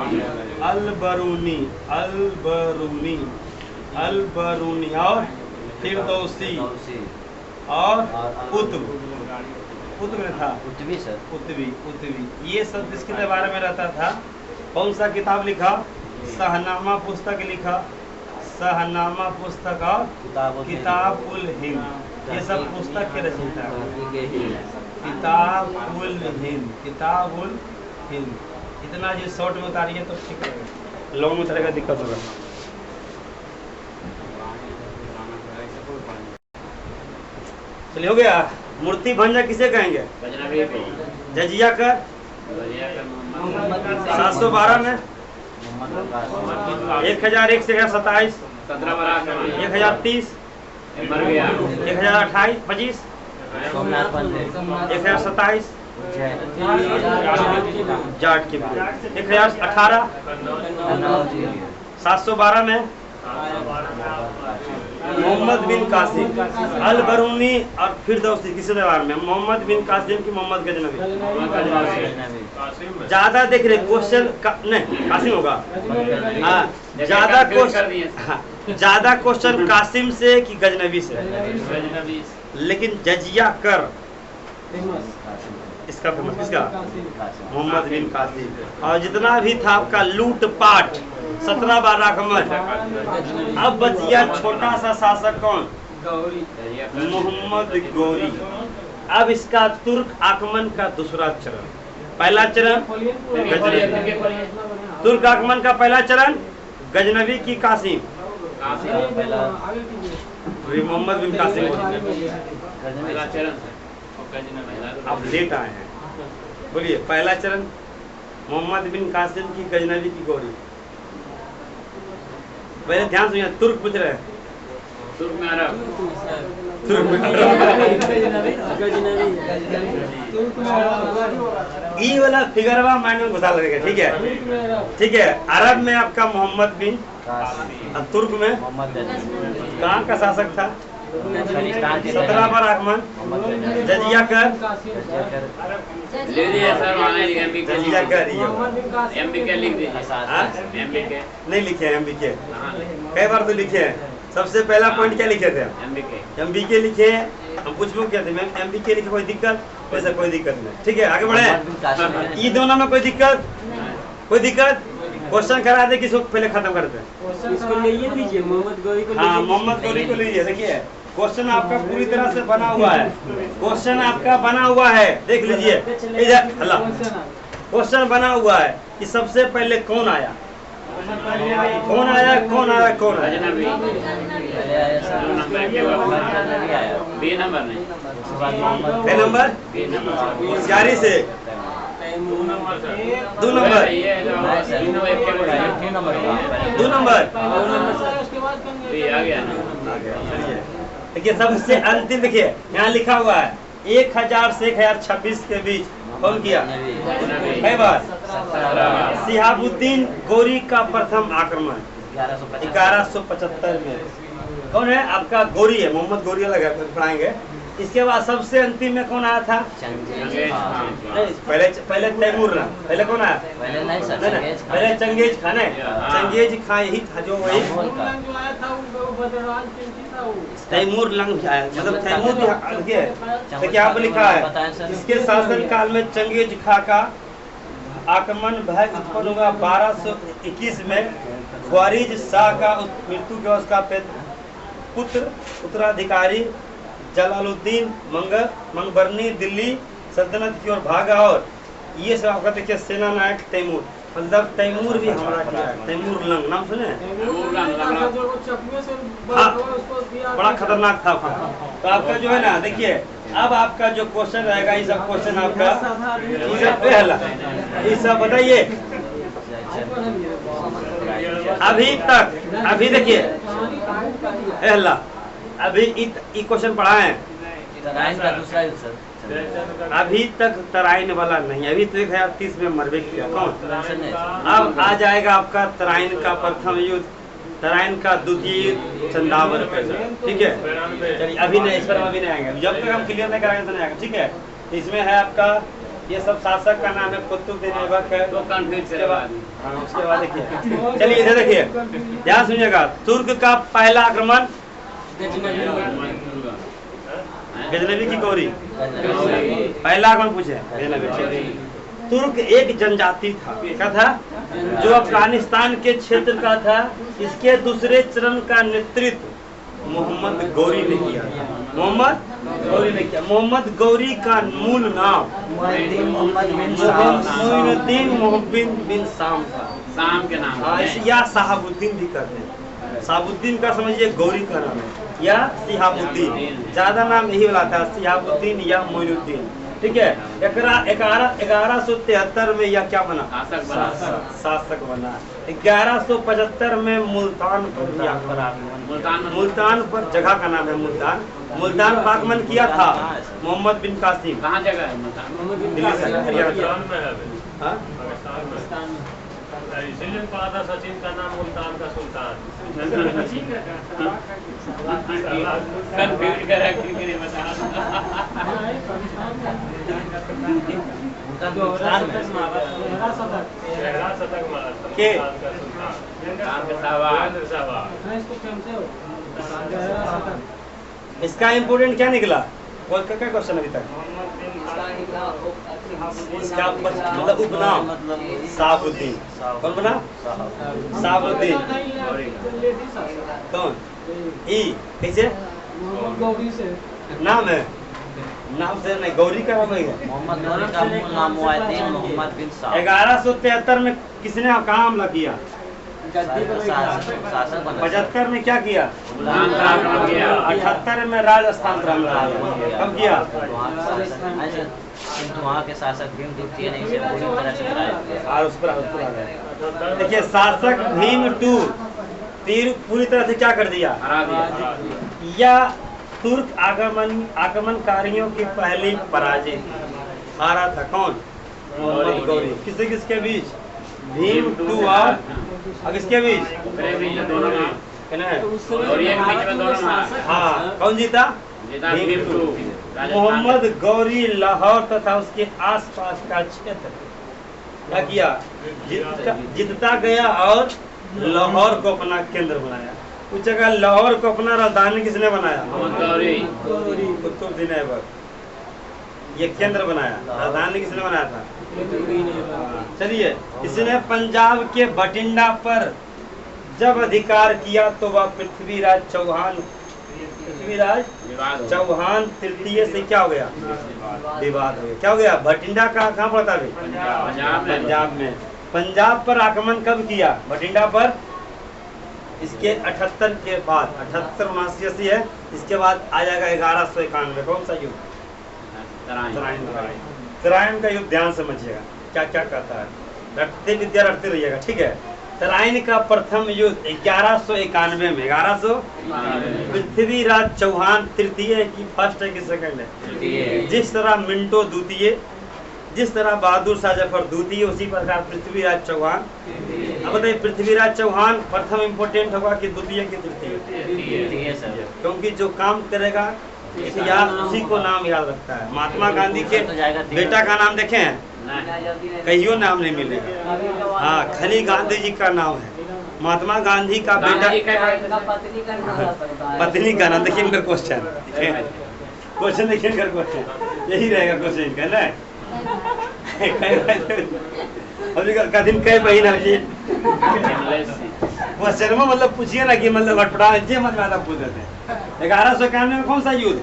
अल बरूनी। अल बरूनी। अल बरूनी और फिरदौसी और कुतुब। कुतुब में था? उत्तवी सर। उत्तवी। उत्तवी। ये सब किसके दरबार में रहता था? कौन सा किताब लिखा? शहनामा पुस्तक लिखा। शहनामा पुस्तक और किताबुल हिंद। ये सब पुस्तक के रचयिता। किताबुल हिंद। किताबुल हिंद। इतना जो शॉर्ट में उतारिए तो ठीक रहेगा, लॉन्ग में उतारेगा दिक्कत होगा। चलिए हो गया। मूर्ति भंजक किसे कहेंगे? जजिया कर 712 में 1001 से 1027 1030 1028 25 1027 जाट के 1018 712 में मोहम्मद बिन कासिम अल बरूनी और फिरदौसी किसी दरबार में? मोहम्मद बिन कासिम की मोहम्मद गजनवी। ज्यादा देख रहे क्वेश्चन नहीं कासिम होगा। हाँ, ज्यादा क्वेश्चन कासिम से कि गजनवी से? लेकिन जजिया कर इसका फेमस किसका? मोहम्मद बिन कासिम। और जितना भी था आपका लूट पाट 17 बार आक्रमण। अब बच गया छोटा सा शासक कौन? मोहम्मद गौरी। अब इसका तुर्क आक्रमण का दूसरा चरण। पहला चरण तुर्क आक्रमण का पहला चरण गजनवी की कासिम, मोहम्मद बिन कासिम। अब लेट आए हैं, बोलिए पहला चरण मोहम्मद बिन कासिम की गजनवी की गौरी। पहले ध्यान सुनिए, तुर्क पूछ रहे हैं। तुर्क में अरब, तुर्क में ई वाला फिगरवा माइंड में घुसा लगेगा। ठीक है, ठीक है। अरब में आपका मोहम्मद बिन, और तुर्क में कहाँ का शासक था? 17 बार आगमन, जजिया कर जजिया कर एमबीके लिख दीजिए। एमबीके नहीं लिखे हैं, एमबीके कई बार तो लिखे हैं। सबसे पहला पॉइंट क्या लिखे थे? एमबीके लिखे हैं। हम पूछ लो क्या थे मैम? एमबीके लिखे, कोई दिक्कत? वैसे कोई दिक्कत नहीं। ठीक है, आगे बढ़े। ये दोनों में कोई दिक्कत? कोई दिक्कत? क्वेश्चन करा दे, किसको पहले खत्म करते हैं? इसको ले लीजिए, मोहम्मद गौरी को। हाँ, मोहम्मद गौरी को लीजिए। देखिए क्वेश्चन आपका पूरी तरह से बना हुआ है। क्वेश्चन आपका बना हुआ है, देख लीजिए इधर। अल्लाह, क्वेश्चन बना हुआ है कि सबसे पहले कौन आया? कौन आया? कौन आया? कौन आया? बी नंबर नहीं, कै नंबर? होशियारी से 2 नंबर। 2 नंबर आ गया ना। देखिए सबसे अंतिम, देखिए यहाँ लिखा हुआ है 1000 से 1026 के बीच कौन किया? कई बार? शिहाबुद्दीन गौरी का प्रथम आक्रमण 1175 में। कौन है आपका? गौरी है, मोहम्मद गौरी अलग है, पढ़ाएंगे। इसके बाद सबसे अंतिम में कौन आया था? नहीं, पहले तैमूर ना, पहले कौन आया? पहले चंगेज खान है। चंगेज खान ही था जो वही तैमूर लंग आया, मतलब तैमूर। देखिए क्या लिखा है, इसके शासन काल में चंगेज खा का आक्रमण भय उत्पन्न हुआ 1221 में। ख्वारिज शाह का मृत्यु के उसका पुत्र उत्तराधिकारी जलालुद्दीन मंगबरनी दिल्ली सल्तनत की ओर भागा। और ये सब आपका देखिए सेना नायक तैमूर, मतलब तैमूर भी हमला किया है। तैमूर लंग नाम सुने? हाँ, बड़ा खतरनाक था। तो आपका जो है ना, देखिए अब आपका जो क्वेश्चन रहेगा, ये सब क्वेश्चन आपका पहला, ये सब बताइए। अभी तक, अभी देखिए पहला, अभी क्वेश्चन पढ़ा है। अभी तक तराइन वाला नहीं, अभी तो 1030 में मरबे किया। कौन? अब आ जाएगा आपका तराइन का प्रथम युद्ध, तराइन का द्वितीय युद्ध, चंदावर का युद्ध। ठीक है, चलिए अभी नहीं, इस पर अभी नहीं आएंगे, जब तक हम क्लियर नहीं कराएंगे तो नहीं आएगा। ठीक है, इसमें है आपका ये सब शासक का नाम है कुतुबुद्दीन ऐबक है। उसके बाद देखिए, चलिए इधर देखिए, ध्यान सुनिएगा। तुर्क का पहला आक्रमण गजनवी की गौरी, पहला आक्रमण पूछे गजनवी। तुर्क एक जनजाति था, क्या था? जो अफगानिस्तान के क्षेत्र का था। इसके दूसरे चरण का नेतृत्व मोहम्मद गौरी ने किया था। मोहम्मद गौरी ने किया। मोहम्मद गौरी का मूल नाम मोइनुद्दीन मोहब्बिन बिन शाम था। शाम के नाम या शहाबुद्दीन भी कहते हैं। शहाबुद्दीन का समझिए गौरी का नाम है, या शिहाबुद्दीन, ज्यादा नाम यही वाला था, शिहाबुद्दीन या मोइनुद्दीन। ठीक है, 1173 में यह क्या बना? शासक बना। 1175 में मुल्तान पर, मुल्तान पर जगह का नाम है मुल्तान। मुल्तान पर आक्रमण किया था मोहम्मद बिन कासिम। कहाँ जगह है मुल्तान? दिल्ली से, हरियाणा। इसीलिए पढ़ा था सचिन का नाम मुल्तान का सुल्तान। कंफ्यूज करा कि मेरे बता इसका इम्पोर्टेंट क्या निकला? और क्या क्वेश्चन अभी तक? इसका मतलब उपनाम साबुद्दीन। कौन बना? साबुद्दीन। कौन? ई कैसे नाम है? नाम से नहीं, गौरी का नाम है। मोहम्मद गौरी का मूल नाम मुआद्दीन मोहम्मद बिन साहब। 1173 में किसने कहाँ हमला किया? शासक बना। 75 में क्या किया? 78 में राजस्थान पर हमला किया। कब किया? वहाँ के शासक भीमद्वितीय ने इसे पूरी तरह से गिराया। और उस पर आ गए। देखिए शासक भीम टू तीर पूरी तरह से क्या कर दिया? या तुर्क आक्रमणकारियों की पहली पराजय हारा था। कौन? मोहम्मद गौरी। किससे किसके बीच? भीम टू और किसके बीच? हाँ, कौन जीता? भीम टू। मोहम्मद गौरी लाहौर तथा उसके आसपास का क्षेत्र क्या किया? जीतता गया और लाहौर को अपना केंद्र बनाया। उस जगह लाहौर को अपना राजधानी किसने बनाया? कुतुबुद्दीन ऐबक। ये केंद्र बनाया। राजधानी किसने बनाया था? चलिए, इसने पंजाब के बठिंडा पर जब अधिकार किया तो वह पृथ्वीराज चौहान तृतीय से क्या हो गया? विवाद हो गया। क्या हो गया? बठिंडा का कहाँ पड़ता है? पंजाब में। पंजाब पर आक्रमण कब किया? बठिंडा पर इसके 78 के बाद 78 79 है। इसके बाद आ जाएगा 1191। कौन सा युद्ध? तराइन का युद्ध। ध्यान समझिएगा क्या क्या कहता है। रटते विद्या रटते रहिएगा, ठीक है। तराइन का प्रथम युद्ध 1191 में। 1100 पृथ्वीराज चौहान तृतीय की फर्स्ट है कि सेकंड है? जिस तरह मिंटो द्वितीय, जिस तरह बहादुर शाह जफर द्वितीय, उसी प्रकार पृथ्वीराज चौहान। अब बताइए, पृथ्वीराज चौहान प्रथम इम्पोर्टेंट होगा कि द्वितीय की तृतीय? क्योंकि जो काम करेगा उसी को नाम याद रखता है। महात्मा गांधी के बेटा का नाम देखे हैं? कहियो नाम नहीं मिलेगा। हाँ, खाली गांधी जी का नाम है। महात्मा गांधी का बेटा पत्नी का नाम देखिए। इनका क्वेश्चन देखिए, इनका क्वेश्चन यही रहेगा। क्वेश्चन का ना कठिन कई बहन क्वेश्चन में मतलब पूछिए ना कि मतलब अटपटा जे मत ज्यादा पूछ देते हैं। 1191 में कौन सा युद्ध?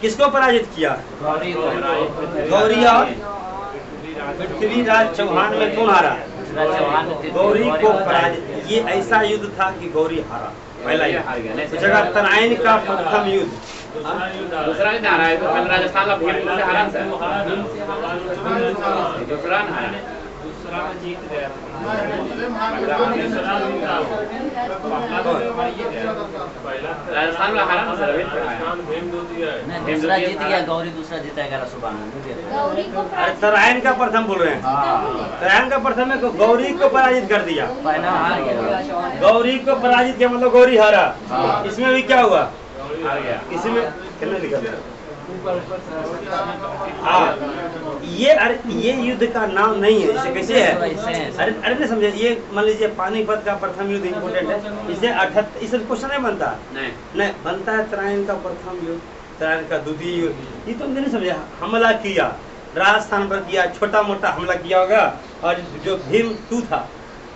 किसको पराजित किया? गौरी और पृथ्वीराज चौहान में कौन हारा? गौरी को पराजित। ये ऐसा युद्ध था कि गौरी हारा। पहला युद्ध। तो जगह तराइन का प्रथम युद्ध। दूसरा नहीं हारा है, तो कल राजस्थान का भीम से हारा सर। दूसरा नहीं हारा, दूसरा जीत गया। राजस्थान में हारा ना सर। दूसरा जीत गया गौरी, दूसरा जीता 1192। अरे तराइन का प्रथम बोल रहे हैं। तराइन का प्रथम है, गौरी को पराजित कर दिया। पहला हार गया। गौरी को पराजित किया मतलब गौरी हारा। इसमें भी क्या हुआ? किसी में कितना निकल? हाँ, ये युद्ध का नाम नहीं है। इसे कैसे है? अरे नहीं समझे। ये मान लीजिए पानीपत का प्रथम युद्ध इम्पोर्टेंट है। इसे 78 इसे क्वेश्चन नहीं बनता। नहीं बनता है। तराइन का प्रथम युद्ध, तराइन का द्वितीय युद्ध। ये तुम नहीं समझे। हमला किया, राजस्थान पर किया, छोटा मोटा हमला किया होगा। और जो भीम टू था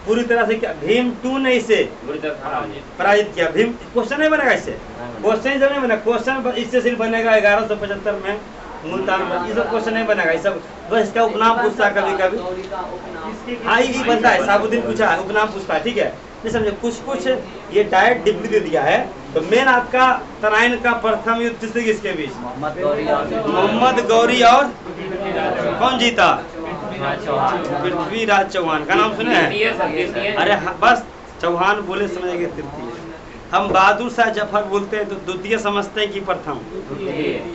पूरी तरह से क्या? भीम टू ने इसे पराजित किया। भीम क्वेश्चन नहीं बनेगा इससे। क्वेश्चन जब नहीं बना, क्वेश्चन इससे सिर्फ बनेगा 1175 में मुल्तान में। ये सब क्वेश्चन नहीं बनेगा। ये सब बस इसका उपनाम पूछता है कभी कभी। हाँ, ये बनता है। साबुद्दीन पूछा है, उपनाम पूछता है, ठीक है। नहीं समझे? कुछ ये डायरेक्ट डिग्री दे दिया है। तो मेन आपका तराइन का प्रथम युद्ध किसके बीच? मोहम्मद गौरी और कौन जीता? पृथ्वीराज चौहान का नाम सुने हैं? अरे बस चौहान बोले समझेंगे तृतीय। हम बहादुर शाह जफर बोलते हैं तो द्वितीय समझते हैं कि प्रथम।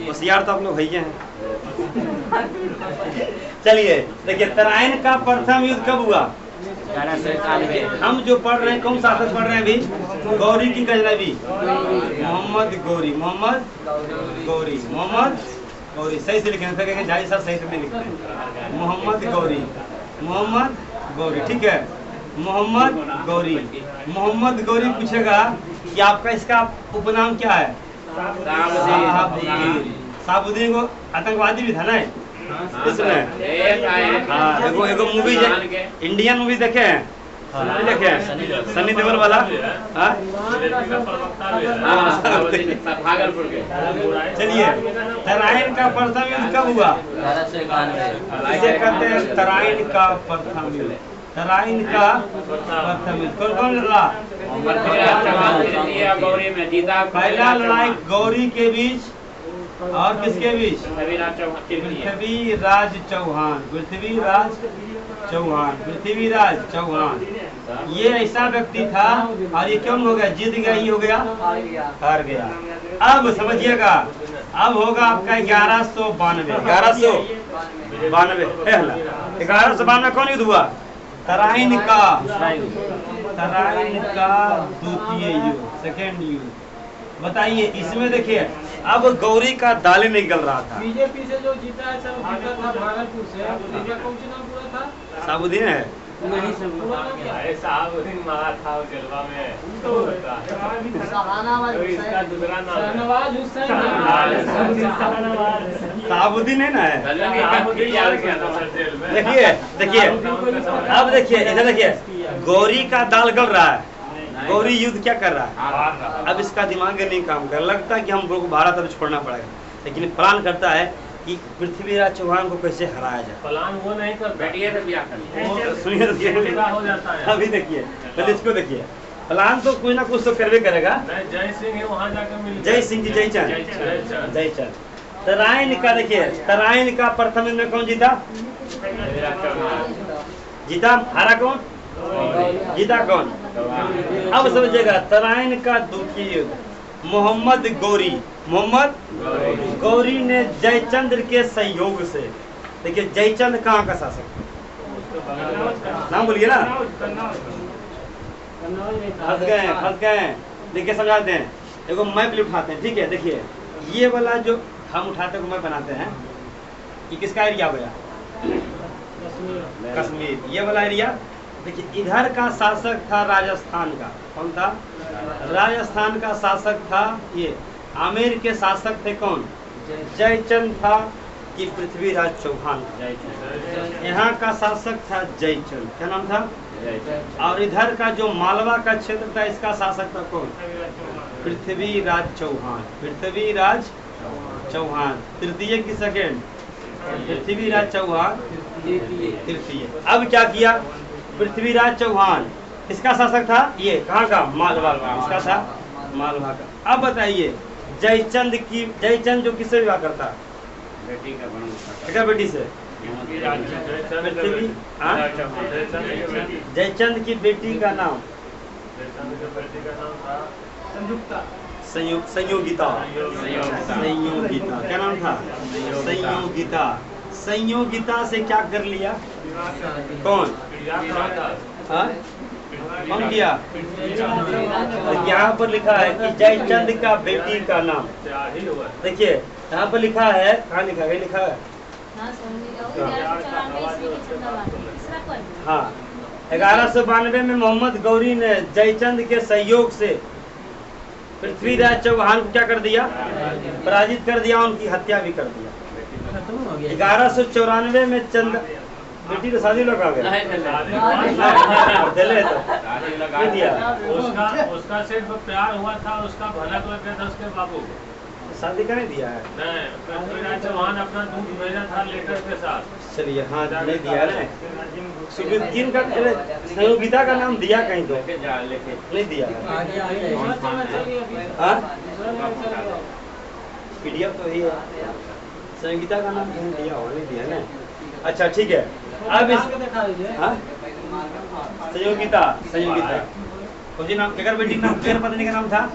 होशियार तो आप लोग भैया हैं। चलिए देखिए, तराइन का प्रथम युद्ध कब हुआ? हम जो पढ़ रहे हैं कौन शासक पढ़ रहे हैं अभी? गौरी की गजनबी मोहम्मद गौरी। सही से लिखे हैं, जारी साहब सही से नहीं लिखते हैं। मोहम्मद गौरी, ठीक है। मोहम्मद गौरी पूछेगा कि आपका इसका उपनाम क्या है? साबुद्दीन को आतंकवादी भी था ना इसमें। हाँ एगो मूवी इंडियन मूवी देखे हैं, देखे सनी देओल वाला। भागलपुर के। चलिए तराइन का प्रथम युद्ध कब हुआ? इसे कहते हैं तराइन का प्रथम युद्ध। तराइन का प्रथम युद्ध कौन कौन लड़ा? गौरी में जीता। पहला लड़ाई गौरी के बीच और किसके बीच? पृथ्वीराज चौहान। पृथ्वीराज चौहान ये ऐसा व्यक्ति था, और ये क्यों हो गया? जीत गया, ये हो गया हार गया। अब समझिएगा, अब होगा आपका 1192। 1192 कौन युद्ध हुआ? तराइन का द्वितीय युद्ध, सेकेंड युद्ध। बताइए इसमें देखिए, अब गौरी का दाल निकल रहा था। बीजेपी से जो जीता है सब जीता था भागलपुर से। उनका कौन सा नाम पूरा था? साबुद्दीन है। नहीं सब साबुद्दीन मरा था जलवा में। शहनवाज हुसैन। साबुद्दीन है ना? देखिए अब देखिए इधर देखिए, गौरी का दाल गल रहा है, गौरी युद्ध क्या कर रहा है? अब इसका दिमाग नहीं काम कर, लगता है कि हम लोग को भारत अब छोड़ना पड़ेगा, लेकिन प्लान करता है कि पृथ्वीराज चौहान को कैसे हराया जाए। प्लान वो नहीं कर बैठिए तो ब्याह कर सुनिए हो जाता है। अभी देखिए पहले इसको देखिए, प्लान तो कोई ना कुछ तो करवे करेगा। जय सिंह है वहाँ जाकर मिल। जय सिंह की जयचंद। तराइन का देखिए, तराइन का प्रथम युद्ध में कौन जीता? जीता। हारा कौन? जीता कौन? अब समझिएगा, तराइन का द्वितीय युद्ध मोहम्मद गौरी ने जयचंद्र के सहयोग से। देखिए जयचंद कहाँ का शासक? नाम बोलिए ना। फंस गए। देखिए समझाते हैं, एगो मैप उठाते हैं, ठीक है। देखिए ये वाला जो हम उठाते हैं मैप बनाते हैं, ये किसका एरिया हो गया? कश्मीर। ये वाला एरिया देखिए, इधर का शासक था राजस्थान का। कौन था? राजस्थान का शासक था ये। आमेर के शासक थे कौन? जयचंद था कि पृथ्वीराज चौहान? यहाँ का शासक था जयचंद। क्या नाम था? और इधर का जो मालवा का क्षेत्र था, इसका शासक था कौन? पृथ्वीराज चौहान। तृतीय की सेकेंड? पृथ्वीराज चौहान तृतीय। अब क्या किया? पृथ्वीराज चौहान किसका शासक था? ये कहाँ का? मालवा का। इसका था मालवा का। अब बताइए जयचंद जो किससे विवाह करता? बेटी से। जयचंद की बेटी का नाम? संयोगिता। क्या नाम था? संयोगिता से क्या कर लिया? कौन? कौन किया? यहाँ पर लिखा है कि जयचंद का बेटी का नाम। देखिए यहाँ पर लिखा है, कहाँ लिखा है? लिखा है हाँ 1192 में मोहम्मद गौरी ने जयचंद के सहयोग से पृथ्वीराज चौहान को क्या कर दिया? पराजित कर दिया, उनकी हत्या भी कर दिया। 1194 में चंद बेटी तो शादी लगा गया उसका सिर्फ प्यार हुआ था, उसका भला कर दिया था उसके बाबू को। शादी का नहीं दिया है? नहीं, चौहान अपना दूध भेजा था लेकर के साथ। चलिए हाँ नहीं दिया ना। सुबुद्दीन का संयोगिता का नाम दिया कहीं तो नहीं दिया। पीडीएफ तो ही है, संयोगिता का नाम कहीं दिया हो? नहीं दिया ना। अच्छा ठीक है। अब संयोगिता जी नाम क्या बेटी नाम? फिर पत्नी का नाम था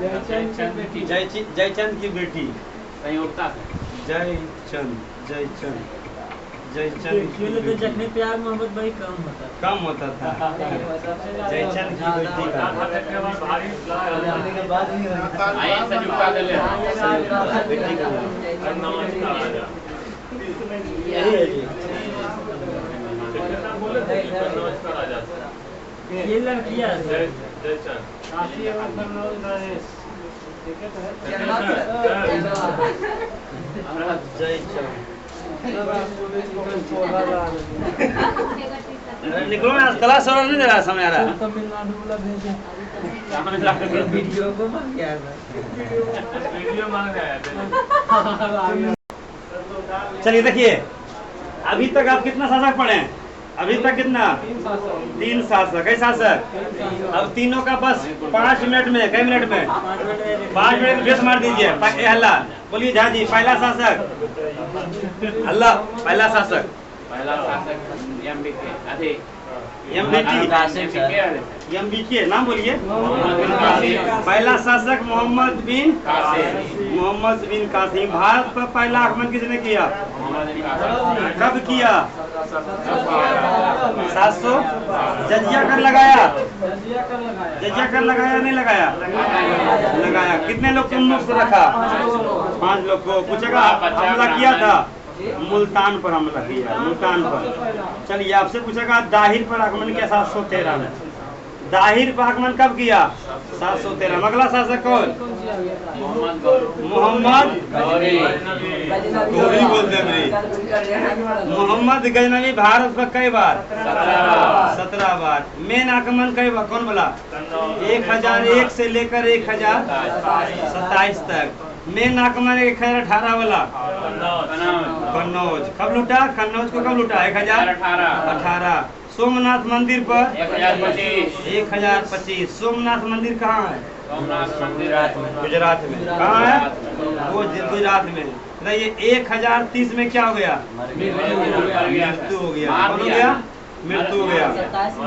जयचंद की बेटी संयोगता तो जखने प्यार मोहब्बत भाई कम होता था। जयचंद की बेटी का बेटी का यही है जी। ये लड़कियां निकलो ना, क्लास और नहीं दे रहा समझ आ रहा। तमिलनाडु वाला भेजे वीडियो को मांग गया था। वीडियो मांग रहा है। चलिए देखिए, अभी तक आप कितना शासक पढ़े हैं? अभी तक कितना? 3 शासक। कई शासक? अब तीनों का बस 5 मिनट में, कई मिनट में? 5 मिनट में बेस मार दीजिए। हल्ला बोलिए झा जी, पहला शासक हल्ला, पहला शासक एमबीके नाम बोलिए। पहला शासक मोहम्मद बिन कासिम। भारत पर पहला आक्रमण किसने किया? कब किया? 700 जजिया कर लगाया? जजिया कर लगाया नहीं लगाया? लगाया। कितने लोग को मुक्त रखा? 5 लोग को। पूछेगा हमला किया था? मुल्तान पर हमला किया, मुल्तान पर। चलिए आपसे पूछेगा दाहिर पर आक्रमण किया 713 में। दाहिर पर आक्रमण कब किया? 713। अगला शासक कौन? मोहम्मद गौरी बोलते मेरे। मोहम्मद गजनवी भारत पर कई बार? 17 बार। मेन आक्रमण कई बार? कौन बोला? 1001 से लेकर 1027 तक। मेन आक्रमण 1018 वाला कन्नौज। कब लूटा? कन्नौज को कब लूटा? 1018। सोमनाथ मंदिर पर 1025। सोमनाथ मंदिर कहाँ है? गुजरात में। कहाँ है वो? गुजरात में। ये 1030 में क्या हो गया? मृत्यु हो गया। कौन हो गया? मृत्यु हो गया।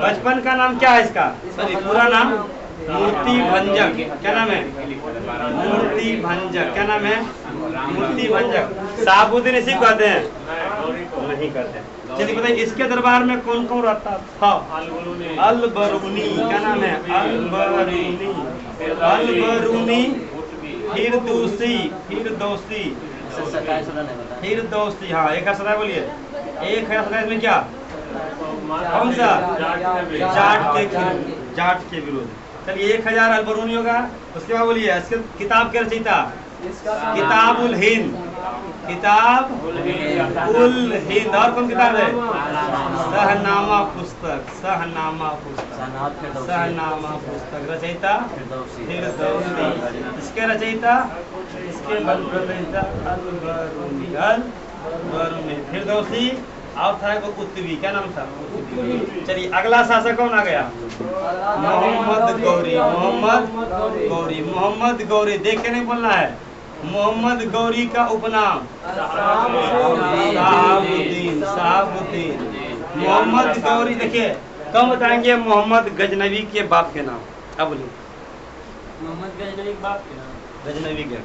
बचपन का नाम क्या है इसका? सॉरी, पूरा नाम मूर्ति भंजक। क्या नाम है? मूर्ति भंजक। क्या नाम है? मूर्ति भंजक। साबुद्दीन इसी को कहते हैं? नहीं कहते। चलिए बताइए, इसके दरबार में कौन कौन रहता था? अल-बरूनी। क्या नाम है? अल-बरूनी। अल-बरूनी, फिरदौसी। हाँ, 1027 बोलिए। 1027 में क्या? कौन सा? जाट के विरोध। चलिए 1000 अल-बरूनी होगा। उसके बाद बोलिए इसके किताब के रचयिता? किताबुल हिंद। किताबुल हिंद। और कौन किताब है? सहनामा पुस्तक। रचयिता फिरदौसी। इसके रचयिता? इसके रचयिता अल-बरूनी। फिरदौसी। और था वो कुतुबी। क्या नाम था? कुतुबी। चलिए अगला शासक कौन आ गया? मोहम्मद गौरी। देख के नहीं बोलना है। मोहम्मद गौरी का उपनाम? शहाबुद्दीन। मोहम्मद गौरी। देखिए कम बताएंगे मोहम्मद गजनवी के बाप के नाम। अब बोलिए मोहम्मद गजनवी के बाप के नाम? गजनवी के।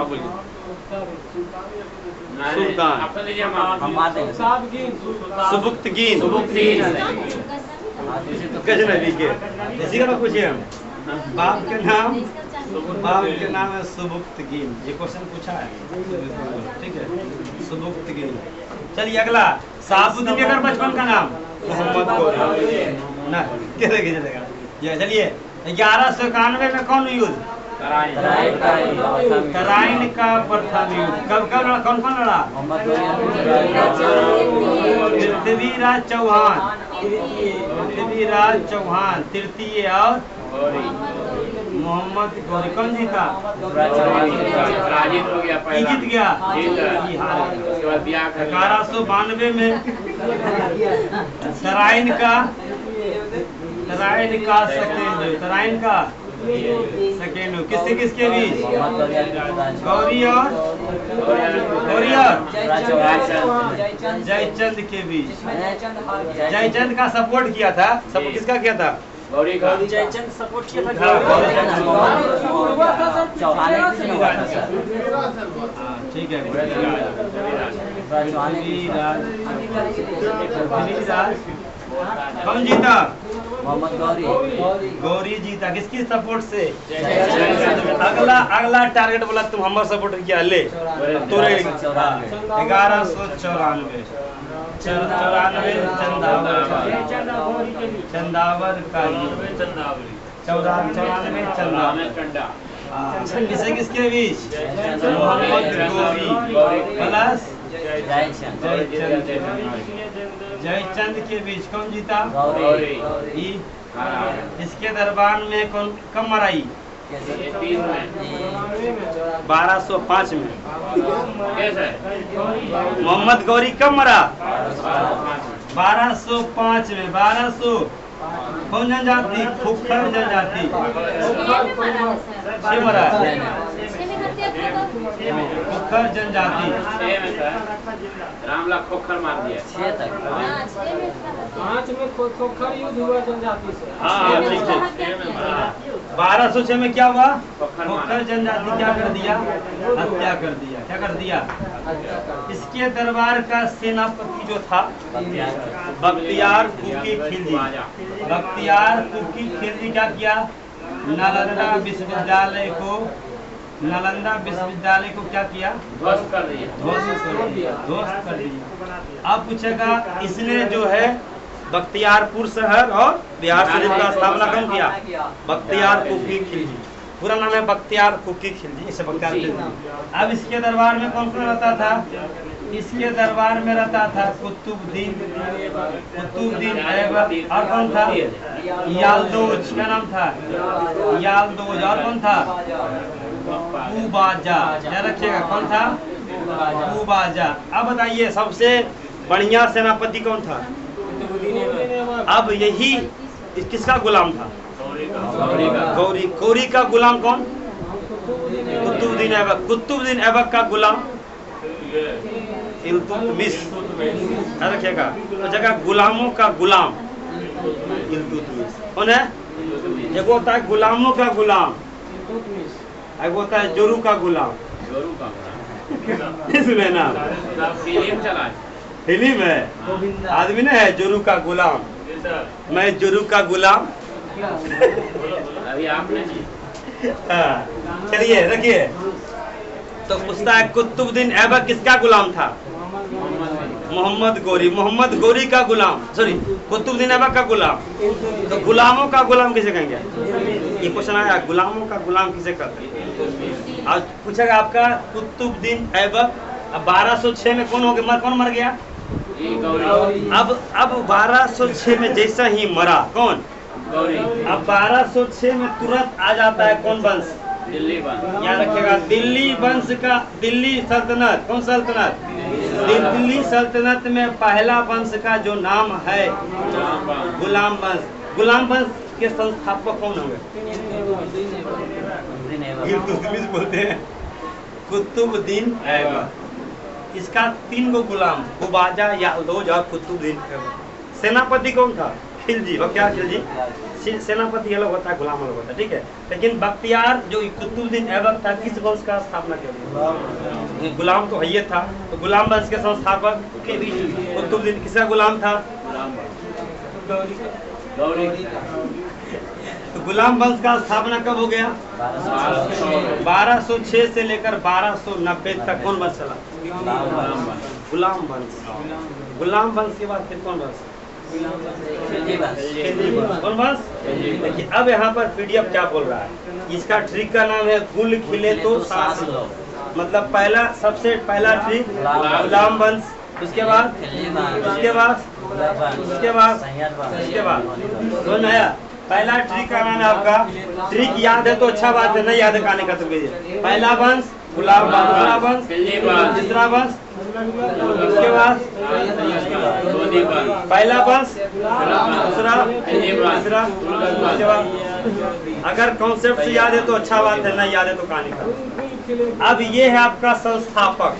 अब बोलिए सुल्तान। सुबुक्तगीन। गजनवी के। इसी का पूछिए हम। बाप के नाम? बाप के नाम है सुबुक्तगीन। ये क्वेश्चन पूछा है, ठीक है? सुबुक्तगीन। चलिए अगला, शहाबुद्दीन के बचपन का नाम? मोहम्मद गौरी ना। ये चलिए 1191 में कौन युद्ध? तराइन का प्रथम युद्ध। कब लड़ा? कौन लड़ा? पृथ्वीराज चौहान तृतीय और मोहम्मद गौरी। कौन जीता? जीत गया। 1192 में तराइन का सेकेंड। किससे किसके बीच? गौरी और जयचंद के बीच। जयचंद का सपोर्ट किया था। सपोर्ट किसका किया था? गौरी का। जयचंद सपोर्ट किया था। ठीक है। कौन जीता? मोहम्मद गौरी जीता। किसकी सपोर्ट से? अगला टारगेट बोला तुम हमारा सपोर्ट किया ले तोरे 1194 चंदावर का 94 चंदा। रामेश चंदा। किसे किसके बीच? मोहम्मद गौरी प्लस जयचंद के बीच कौन जीता? गौरी। ई। इसके दरबार में कौन कब मराई? 1205 में। मोहम्मद गौरी कब मरा? 1205 में। 1200 कौन जनजाति? खुखर जनजाति से मरा। खुखर जनजाति रामला खोखर मार दिया। 5 में खोखर युद्ध हुआ जनजाति से। हाँ ठीक है। 1206 में क्या हुआ? खोखर जनजाति क्या कर दिया? हत्या कर दिया। क्या कर दिया? इसके दरबार का सेनापति जो था बख्तियार कुकी खिलजी। बख्तियार कुकी खिलजी क्या किया? नालंदा विश्वविद्यालय को क्या किया? ध्वस्त कर दिया। ध्वस्त कर दिया। अब पूछेगा इसने जो है बख्तियारपुर शहर और बिहार शरीफ का स्थापना कौन किया? बख्तियार कुकी खिलजी। पूरा नाम है बख्तियार कुकी खिलजी। इसे बख्तियार खिलजी। अब इसके दरबार में कौन कौन रहता था? इसके दरबार में रहता था कुतुबुद्दीन ऐबक। और कौन था? यालदोज। क्या नाम था? यालदोज। और कौन था? कुबाजा। क्या रखिएगा? कौन था? कुबाजा। अब बताइए सबसे बढ़िया सेनापति कौन था? अब यही किसका गुलाम था? गौरी का गुलाम कौन? कुतुबुद्दीन ऐबक। कुतुबुद्दीन ऐबक का गुलाम इल्तुतमिश। रखिएगा तो जगह गुलामों का गुलाम इल्तुतमिश कौन है? एक होता है गुलामों का गुलाम, एक होता है जोरू का गुलाम। इसमें ना फिल्म चला। फिल्म है, आदमी ना है जोरू का गुलाम। मैं जोरू का गुलाम। अभी आपने चलिए रखिए। तो पूछता है कुतुबुद्दीन ऐबक किसका गुलाम था? मोहम्मद गौरी। मोहम्मद गौरी का गुलाम, सॉरी कुतुबुद्दीन ऐबक का गुलाम। तो गुलामों का गुलाम किसे कहेंगे? ये क्वेश्चन आया, गुलामों का गुलाम किसे कहते हैं? आज पूछेगा आपका कुतुबुद्दीन ऐबक। अब 1206 में कौन हो गया? कौन मर गया? अब 1206 में जैसा ही मरा कौन? गौरी। अब 1206 में तुरंत आ जाता है कौन वंश? दिल्ली वंश। याद रखिएगा दिल्ली वंश का। दिल्ली सल्तनत कौन सल्तनत? दिल्ली सल्तनत में पहला वंश का जो नाम है गुलाम वंश। गुलाम वंश के संस्थापक कौन होंगे? इल्तुतमिश बोलते हैं कुतुबुद्दीन ऐबक। इसका 3 गो गुलाम, कुबाजा, यालदोज और कुतुबुद्दीन ऐबक। सेनापति कौन था? खिलजी। बख्तियार खिलजी। सेनापति अलग होता है, गुलाम अलग होता है, ठीक है। लेकिन बख्तियार जो कुतुबुद्दीन ऐबक था किस वंश का स्थापना किया? गुलाम तो है था। तो गुलाम वंश के संस्थापक कुतुबुद्दीन किसका गुलाम था? गौरी। तो गुलाम वंश का स्थापना कब हो गया? 1206 से लेकर 1290 तक कौन वंश चला? गुलाम वंश। गुलाम वंश के बाद फिर कौन वंश? कौन वंश? देखिए अब यहाँ पर पीडीएफ क्या बोल रहा है। इसका ट्रिक का नाम है गुल खिले तो सांस लो। मतलब सबसे पहला ट्रिक गुलाम वंश, उसके बाद समझ आया? पहला ट्रिक का नाम है आपका, ट्रिक याद है तो अच्छा बात है, नहीं याद है कहानी खत्म कीजिए। पहला वंश गुलाम वंश, दूसरा वंश, तीसरा वंश, उसके बाद पहला वंश, दूसरा, तीसरा, उसके बाद। अगर कॉन्सेप्ट से याद है तो अच्छा बात है, नहीं याद है तो कहानी खत्म। अब ये है आपका संस्थापक।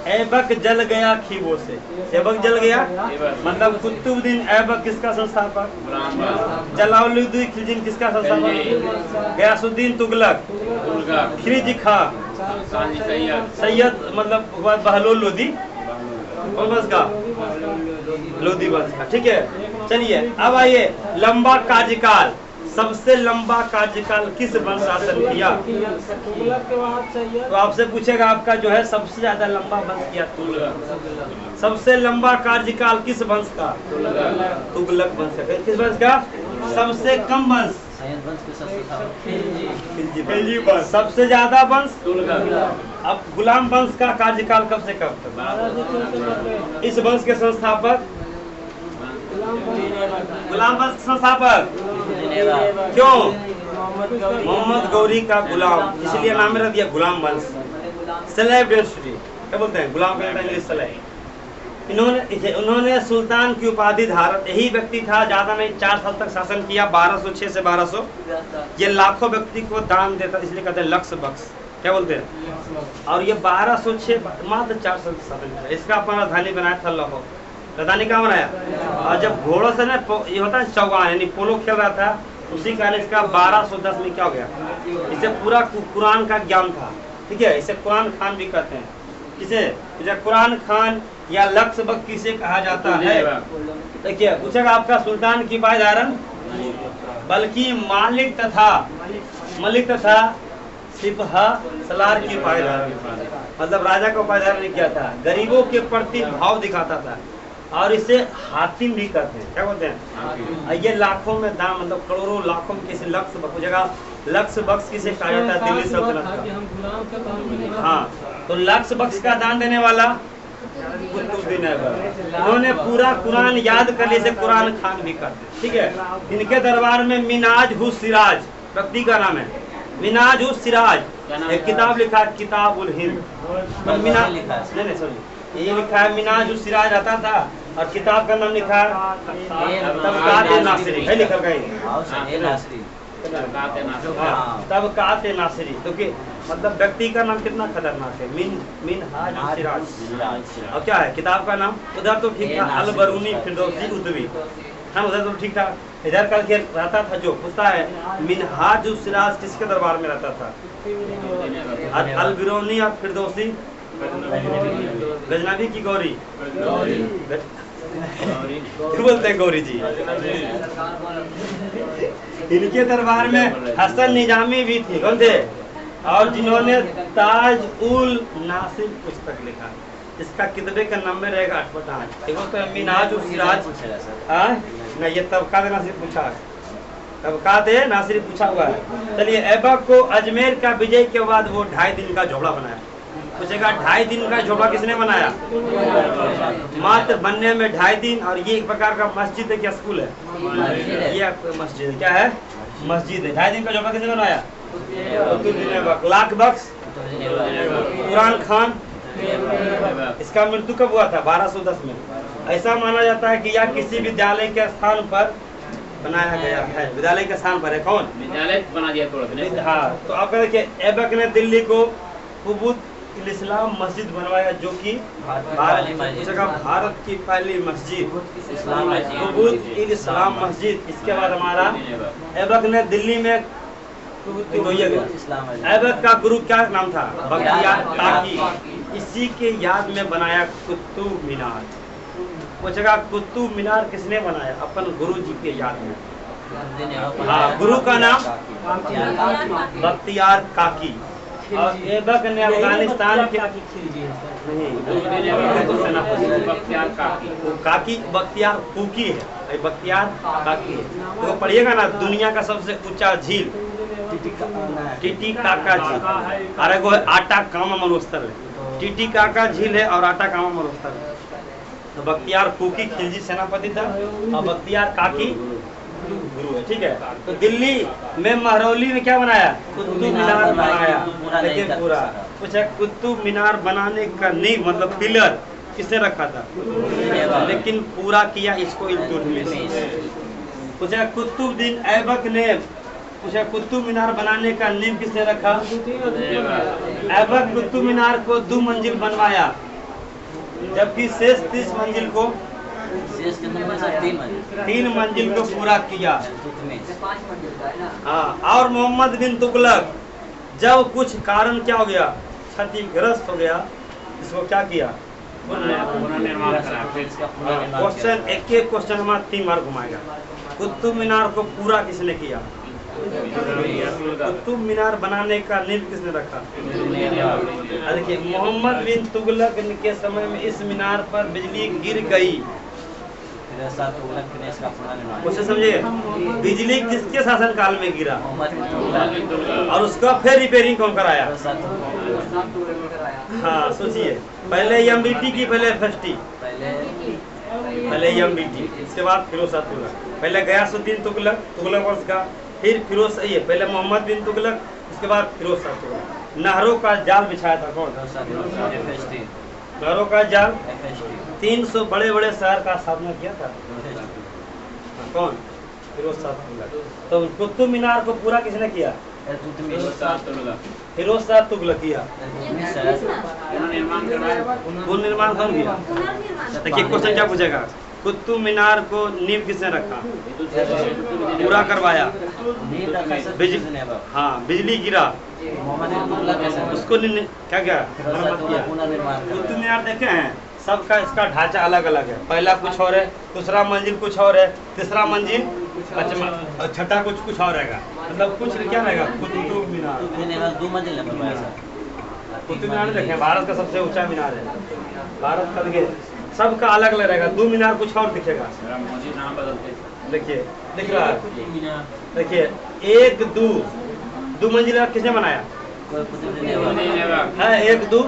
ऐबक जल गया खीबों से। ऐबक जल गया मतलब कुतुबुद्दीन ऐबक किसका संस्थापक? जलालुद्दीन खिलजी किसका संस्थापक? गयासुद्दीन तुगलक, खिलजी खां, सैयद मतलब बहलोल लोदी। कौन वंश का? लोदी वंश का, ठीक है। चलिए अब आइए, लंबा कार्यकाल, सबसे लंबा कार्यकाल किस वंश शासन किया? तो आपसे पूछेगा आपका जो है सबसे ज्यादा लंबा वंश किया तुगलक। सबसे लंबा कार्यकाल किस वंश का? तुगलक वंश का। किस वंश का? सबसे कम वंश सैयद वंश के सबसे था खिलजी खिलजी वंश सबसे ज्यादा वंश। तुलगा अब गुलाम वंश का कार्यकाल कब से कब तक? इस वंश के संस्थापक गुलाम वंश के संस्थापक क्यों? मोहम्मद गौरी का गुलाम, इसलिए नाम रख दिया गुलाम वंश। स्लेव डिनेस्टी क्या बोलते हैं? गुलाम का इंग्लिश स्लेव। उन्होंने सुल्तान की उपाधि धारण, यही व्यक्ति था, ज्यादा नहीं 4 साल तक शासन किया, 1206 से 1200। ये लाखों व्यक्ति को दान देता, इसलिए कहते हैं लक्ष्य बख्श, क्या बोलते हैं? और ये 1206 मात्र 4 साल शासन किया। इसका अपना राजधानी बनाया था लाहौर। राजधानी कहाँ बनाया? और जब घोड़ों से ना ये होता है चौगान, यानी पोलो खेल रहा था, उसी कारण इसका 1210 में क्या हो गया? इसे पूरा कुरान का ज्ञान था, ठीक है। इसे कुरान खान भी कहते हैं। किसे? कुरान खान या लक्ष्य बख्श किसे कहा जाता है? देखिए पूछेगा आपका सुल्तान की पायदारन, बल्कि मलिक तथा सिपहा सलार की पायदारन, मतलब राजा को पायदार नहीं किया था, गरीबों के प्रति भाव दिखाता था। और इसे हातिम भी कहते हैं, क्या बोलते हैं? ये लाखों में दाम, मतलब करोड़ों लाखों में किसी लक्ष्य बख्श जगह लक्ष्य बख्श किसे कहा जाता है? दिल्ली सल्तनत का। हाँ, तो लक्ष्य बख्श का दान देने वाला कुतुबुद्दीन ऐबक। उन्होंने पूरा कुरान याद कर लिया, इसे कुरान खान भी कहते हैं, ठीक है। इनके दरबार में मिनाज हुस सिराज व्यक्ति का नाम है, मिनाज हुस सिराज। एक किताब लिखा है किताबुल हिंद, नहीं सॉरी, ये लिखा है मिनाज हुस सिराज आता था, और किताब का नाम लिखा है तबकात नासिरी, है लिखा गया तबकात नासिरी। तो कि मतलब व्यक्ति का नाम कितना खतरनाक है, मिनहाज सिराज। और क्या है किताब का नाम? उधर तो ठीक था अल बरूनी फिरदौसी उदवी, हम उधर तो ठीक था। इधर कल के रहता था जो पूछता है मिनहाज सिराज किसके दरबार में रहता था? अल बरूनी और फिरदौसी गजनबी की गौरी बोलते हैं गौरी जी। इनके दरबार में हसन निजामी भी थे, कौन थे? और जिन्होंने ताज उल नासिर पुस्तक लिखा, इसका कितने का नंबर रहेगा? 8/8। देखो तो मिनहाज उल सिराज नहीं, ये तबकात नासिर पूछा, तबकात नासिर पूछा हुआ है। चलिए, ऐबक को अजमेर का विजय के बाद वो 2.5 दिन का झोपड़ा बनाया। पूछेगा 2.5 दिन का झोपड़ा किसने बनाया? मात्र बनने में 2.5 दिन। और ये एक प्रकार का मस्जिद है, क्या स्कूल है? ये मस्जिद है, क्या है? मस्जिद है। 2.5 दिन का झोपड़ा किसने बनाया? लाख बख्श, कुरान खान। इसका मृत्यु कब हुआ था? 1210 में। ऐसा माना जाता है कि यह किसी विद्यालय के स्थान पर बनाया गया है। विद्यालय के स्थान पर है, कौन? विद्यालय बना दिया थोड़ा। हाँ, तो आप देखिए ऐबक ने दिल्ली को कुबुत इस्लाम मस्जिद बनवाया, जो कि भारत की पहली मस्जिद कुबुत इस्लाम मस्जिद। इसके बाद हमारा ऐबक ने दिल्ली में ऐबक का गुरु क्या नाम था? बख्तियार काकी। इसी के याद में बनाया कुतुब मीनार। पूछेगा कुतुब मीनार किसने बनाया? अपन गुरु जी के याद में। हाँ, गुरु का नाम बख्तियार काकी। और ऐबक ने अफगानिस्तान के काकी बख्तियार कुकी है, बख्तियार काकी है। तो पढ़िएगा ना, दुनिया का सबसे ऊंचा झील टिटिकाका झील, अरे वो आटा कामा मरुस्थल है। टिटिकाका झील है और आटा कामा मरुस्थल है। तो बख्तियार कुकी खिलजी सेनापति था और बख्तियार काकी गुरु है, ठीक है। तो दिल्ली में महरौली में क्या बनाया? कुतुब मीनार बनाया। लेकिन पूरा कुछ कुतुब मीनार बनाने का नींव मतलब पिलर किसने रखा था? लेकिन पूरा किया इसको इल्तुतमिश। कुछ कुतुबुद्दीन ऐबक ने पूछा कुतुब मीनार बनाने का नींव किसने रखा? ऐबक कुतुब मीनार को 2 मंजिल बनवाया, जबकि शेष 30 मंजिल को 3 मंजिल को पूरा किया। हाँ, और मोहम्मद बिन तुगलक जब कुछ कारण क्या हो गया, क्षतिग्रस्त हो गया, इसको क्या किया? क्वेश्चन एक क्वेश्चन हमारा 3 बार घुमाएगा। कुतुब मीनार को पूरा किसने किया? कुतुब मीनार बनाने का नींव किसने रखा? देखिए, मोहम्मद बिन तुगलक के समय में इस मीनार पर बिजली गिर गई, फिरोज शाह तुगलक ने इसका पुनर्निर्माण क्वेश्चन समझिए, बिजली किसके शासन काल में गिरा मोहम्मद बिन तुगलक और उसका फिर रिपेयरिंग कौन कराया? फिरोज शाह तुगलक हाँ सोचिए, पहले एमबीटी की पहले एफएसटी, पहले एमबीटी, इसके बाद फिरोज शाह तुगलक, पहले गयासुद्दीन तुगलक, तुगलक वंश का, फिर फिरोज ये पहले मोहम्मद बिन तुगलक, उसके बाद फिरोज शाह तुगलक। नहरों का जाल बिछाया था कौन? FST नहरों का जाल, FST 300 बड़े बड़े शहर का स्थापना किया था कौन? फिरोज शाह तुगलक। तो कुतुब मीनार को पूरा किसने किया? फिरोज शाह तुगलक किया। पुनर्निर्माण कौन किया? देखिए क्वेश्चन क्या पूछेगा, कुतुब मीनार को नींव किसने रखा? पूरा करवाया। हाँ बिजली गिरा, उसको क्या क्या मरम्मत किया। कुतुब मीनार देखे हैं, सबका इसका ढांचा अलग अलग है, पहला कुछ और है, दूसरा मंजिल कुछ और है, तीसरा मंजिल और छठा कुछ और रहेगा, मतलब कुछ क्या रहेगा। कुतुब मीनार 2 मंजिल है बनवाया सर। कुतुब मीनार देखें, भारत का सबसे ऊंचा मीनार है, भारत का देखिए सबका अलग अलग रहेगा। 2 मीनार कुछ और दिखेगा, देखिए दिख रहा है, देखिए 1 2 मंजिल किसने बनाया है? 1 2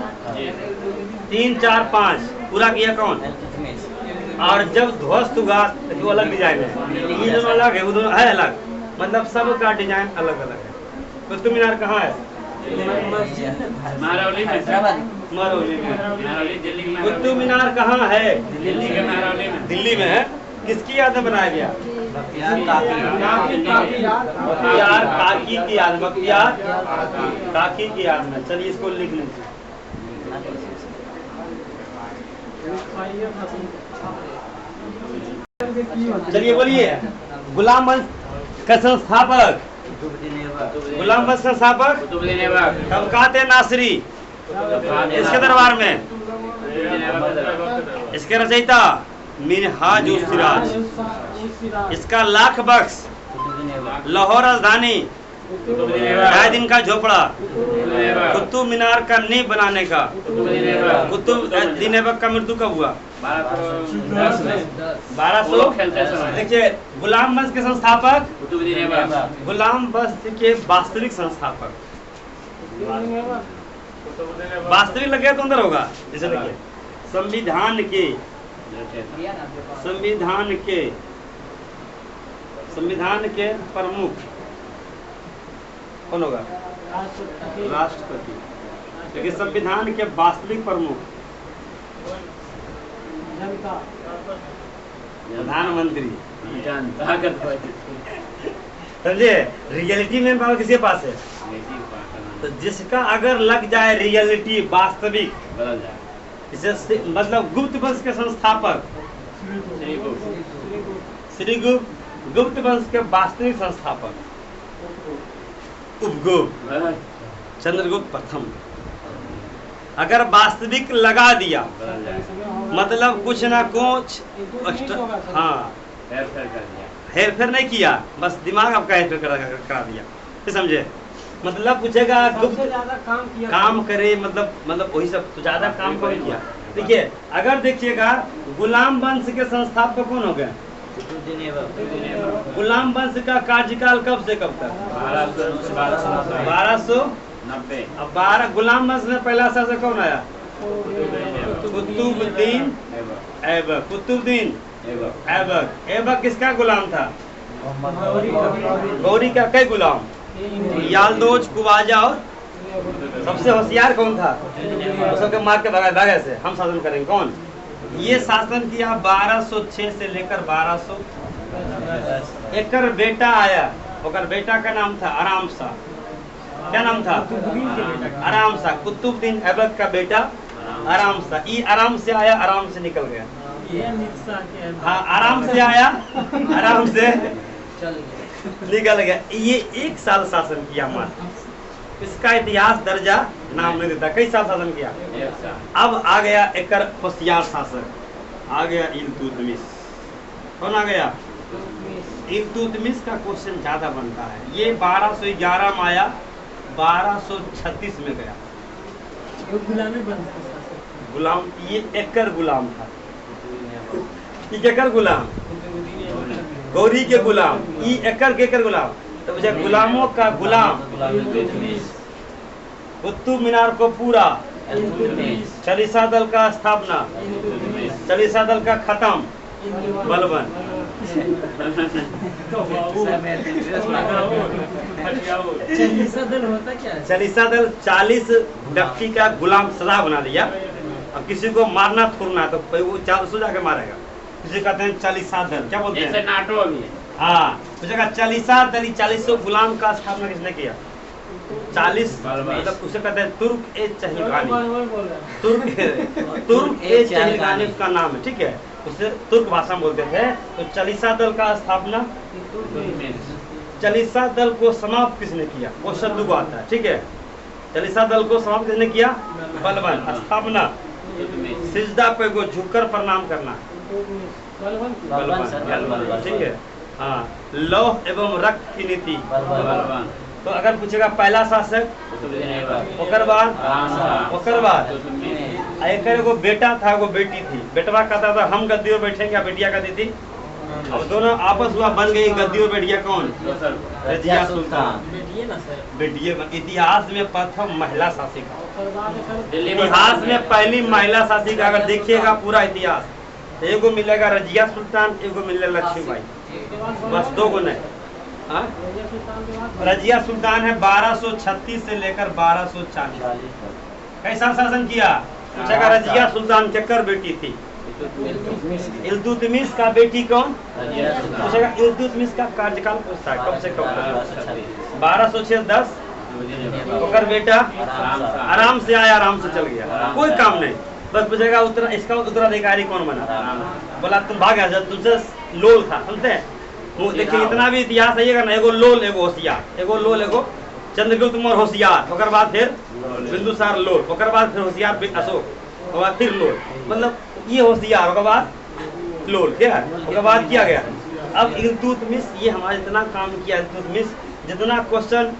3 4 5 पूरा किया कौन? और जब ध्वस्त हुआ तो वो अलग डिजाइन है, ये दोनों अलग है, वो दोनों है अलग, मतलब सबका डिजाइन अलग अलग है। कुतुब मीनार कहाँ है? महरौली में। कुतुब मीनार कहाँ है? दिल्ली में है। किसकी याद में बनाया गया? बख्तियार काकी की याद, बख्तियार काकी की याद में। चलिए इसको लिख लीजिए। चलिए बोलिए, गुलाम वंश का संस्थापक, गुलाम वंश का संस्थापक तबकात नासिरी, इसके दरबार में इसके रचयिता मिनहाजुस सिराज, इसका लाख बख्श, लाहौर राजधानी, दिन का झोपड़ा, कुतुब मीनार का नींव बनाने का, कुतुब दिन ऐबक का मृत्यु कब हुआ? 1200। देखिए गुलाम वंश के संस्थापक, गुलाम वंश के वास्तविक संस्थापक, वास्तविक लगे तो अंदर होगा। जैसे देखिए संविधान के प्रमुख कौन होगा? राष्ट्रपति। देखिए संविधान के वास्तविक प्रमुख प्रधानमंत्री। समझे, रियलिटी में पावर किसके पास है? तो जिसका अगर लग जाए रियलिटी वास्तविक, बदल जाए, इसे मतलब गुप्त वंश के संस्थापक श्री गुप्त वंश के वास्तविक संस्थापक उपगुप्त चंद्रगुप्त प्रथम। अगर वास्तविक लगा दिया मतलब कुछ ना कुछ हाँ हेर फेर नहीं किया, बस दिमाग आपका हेर फेर करा दिया, फिर समझे। मतलब पूछेगा गुप्त काम करे, मतलब वही सब तो ज्यादा काम कौन किया। देखिए अगर देखिएगा गुलाम वंश के संस्थापक कौन हो गए? गुलाम वंश का कार्यकाल कब से कब तक? 1290। अब 12 गुलाम वंश में पहला शासक कौन आया? कुतुबुद्दीन ऐबक। कुतुबुद्दीन ऐबक। ऐबक किसका गुलाम था? गौरी का कई गुलाम? यालदोज, कुवाजा और सबसे होशियार कौन था? सबके मार के भगा से हम शासन करेंगे। कौन? ये शासन किया 1206 से लेकर 1200। एक बेटा आया, और बेटा का नाम था आराम शाह। क्या नाम था? आराम शाह। कुतुबुद्दीन ऐबक का बेटा आराम शाह। ये आराम से आया, आराम से निकल गया। हाँ आराम से आया, आराम से निकल गया। ये 1 साल शासन किया मात्र, इसका इतिहास दर्जा नाम नहीं देता। कई साल शासन किया। अब आ गया एक होशियार शासक, आ गया इल्तुतमिश। कौन आ गया? इल्तुतमिश का क्वेश्चन ज्यादा बनता है। ये 1211 में आया, 1236 में गया। गुलाम, ये एकड़ गुलाम था। ये एकड़ गुलाम गौरी के गुलाम, ई एकर के एकर गुलाम, तो मुझे गुलामों का गुलाम, कुतुब मीनार को पूरा, चालीसा दल का स्थापना, चालीसा दल का खत्म, बलबन। चालीसा दल होता क्या है? चालीसा दल 40 व्यक्ति का गुलाम सदा बना लिया। अब किसी को मारना थोड़ना तो वो 400 जाके मारेगा। किसी कहते हैं चालीसा दल, क्या बोलते जैसे हैं? नाटो अभी है। हाँ, उस जगह चालीसा दल 40 गुलाम का स्थापना किसने किया? 40, मतलब उसे कहते हैं तुर्क ए चहलगानी। बोल रहा है। तुर्क ए चहलगानी उसका नाम है, ठीक है। उसे तुर्क भाषा में बोलते थे। तो चालीसा दल का स्थापना, चालीसा दल को समाप्त किसने किया? वो शब्द को आता है, ठीक है। चालीसा दल को समाप्त किसने किया? बलबन। स्थापना, सिजदा पे को झुककर प्रणाम करना, बलबन, ठीक है। हाँ, लौह एवं रक्त की नीति। तो अगर पूछेगा पहला शासक, ओकर बाद एक एगो बेटा था, एगो बेटी थी। बेटवा कहता था हम गद्दी पर बैठेंगे, बेटिया कहती थी। अब दोनों आपस हुआ, बन गई गद्दी और बेटिया कौन? रजिया सुल्तान। बेटिए इतिहास में प्रथम महिला शासिका, इतिहास में पहली महिला शासिका। अगर देखिएगा पूरा इतिहास, एगो मिलेगा रजिया सुल्तान, एगो मिलेगा लक्ष्मीबाई, बस 2 गो नहीं। हाँ? रजिया सुल्तान है 1236 से लेकर 1240। कैसा शासन किया? पूछेगा रजिया सुल्तान केकर बेटी थी? इल्तुतमिश का बेटी कौन? पूछेगा इल्तुतमिश का कार्यकाल पूछता है कब से कब? 1206-10। ओकर बेटा आराम से आया, आराम से चल गया, कोई काम नहीं। बस पूछेगा इसका उत्तराधिकारी कौन बना? बोला तुम भाग गया, तुमसे लोल था, सुनते हैं। वो देखिए इतना भी इतिहास आइएगा ना, एगो लोल एगो होशियार, एगो लोल एगो चंद्रगुप्त मौर्य होशियार, ओकर बाद फिर बिंदुसार लोल, ओकर बाद फिर होशियार अशोक, ओकर बाद फिर लोल, मतलब ये होशियार, ओकर बाद लोल, क्या है? ओकर बाद किया गया। अब इल्तुतमिश ये हमारा इतना काम किया, इल्तुतमिश जितना क्वेश्चन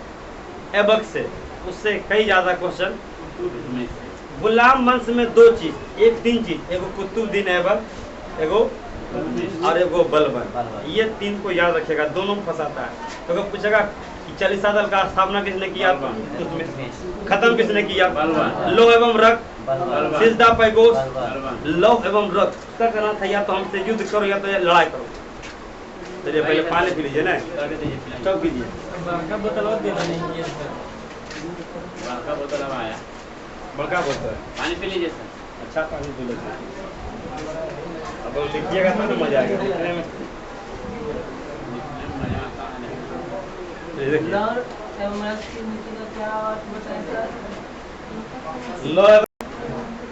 ऐबक से, उससे कई ज्यादा क्वेश्चन। गुलाम वंश में 2 चीज, 3 चीज, एगो कुतुबुद्दीन ऐबक, एगो और एगो बलबन। ये 3 को याद रखिएगा, दोनों में फंसाता है। तो पूछेगा कि चालीसा दल का स्थापना किसने किया? खत्म किसने किया? लौह एवं रक्त, सिजदा पैगोश, लौह एवं रक्त। उसका कहना था या तो हमसे युद्ध करो या तो लड़ाई करो। चलिए पहले पानी पी लीजिए ना, चौक कीजिए। बड़का बोतल और देना नहीं किया सर। बड़का बोतल अब आया, बड़का बोतल पानी पी लीजिए सर। अच्छा पानी पी लीजिए। अब लिखिएगा तो ना मजा आएगा लिखने में।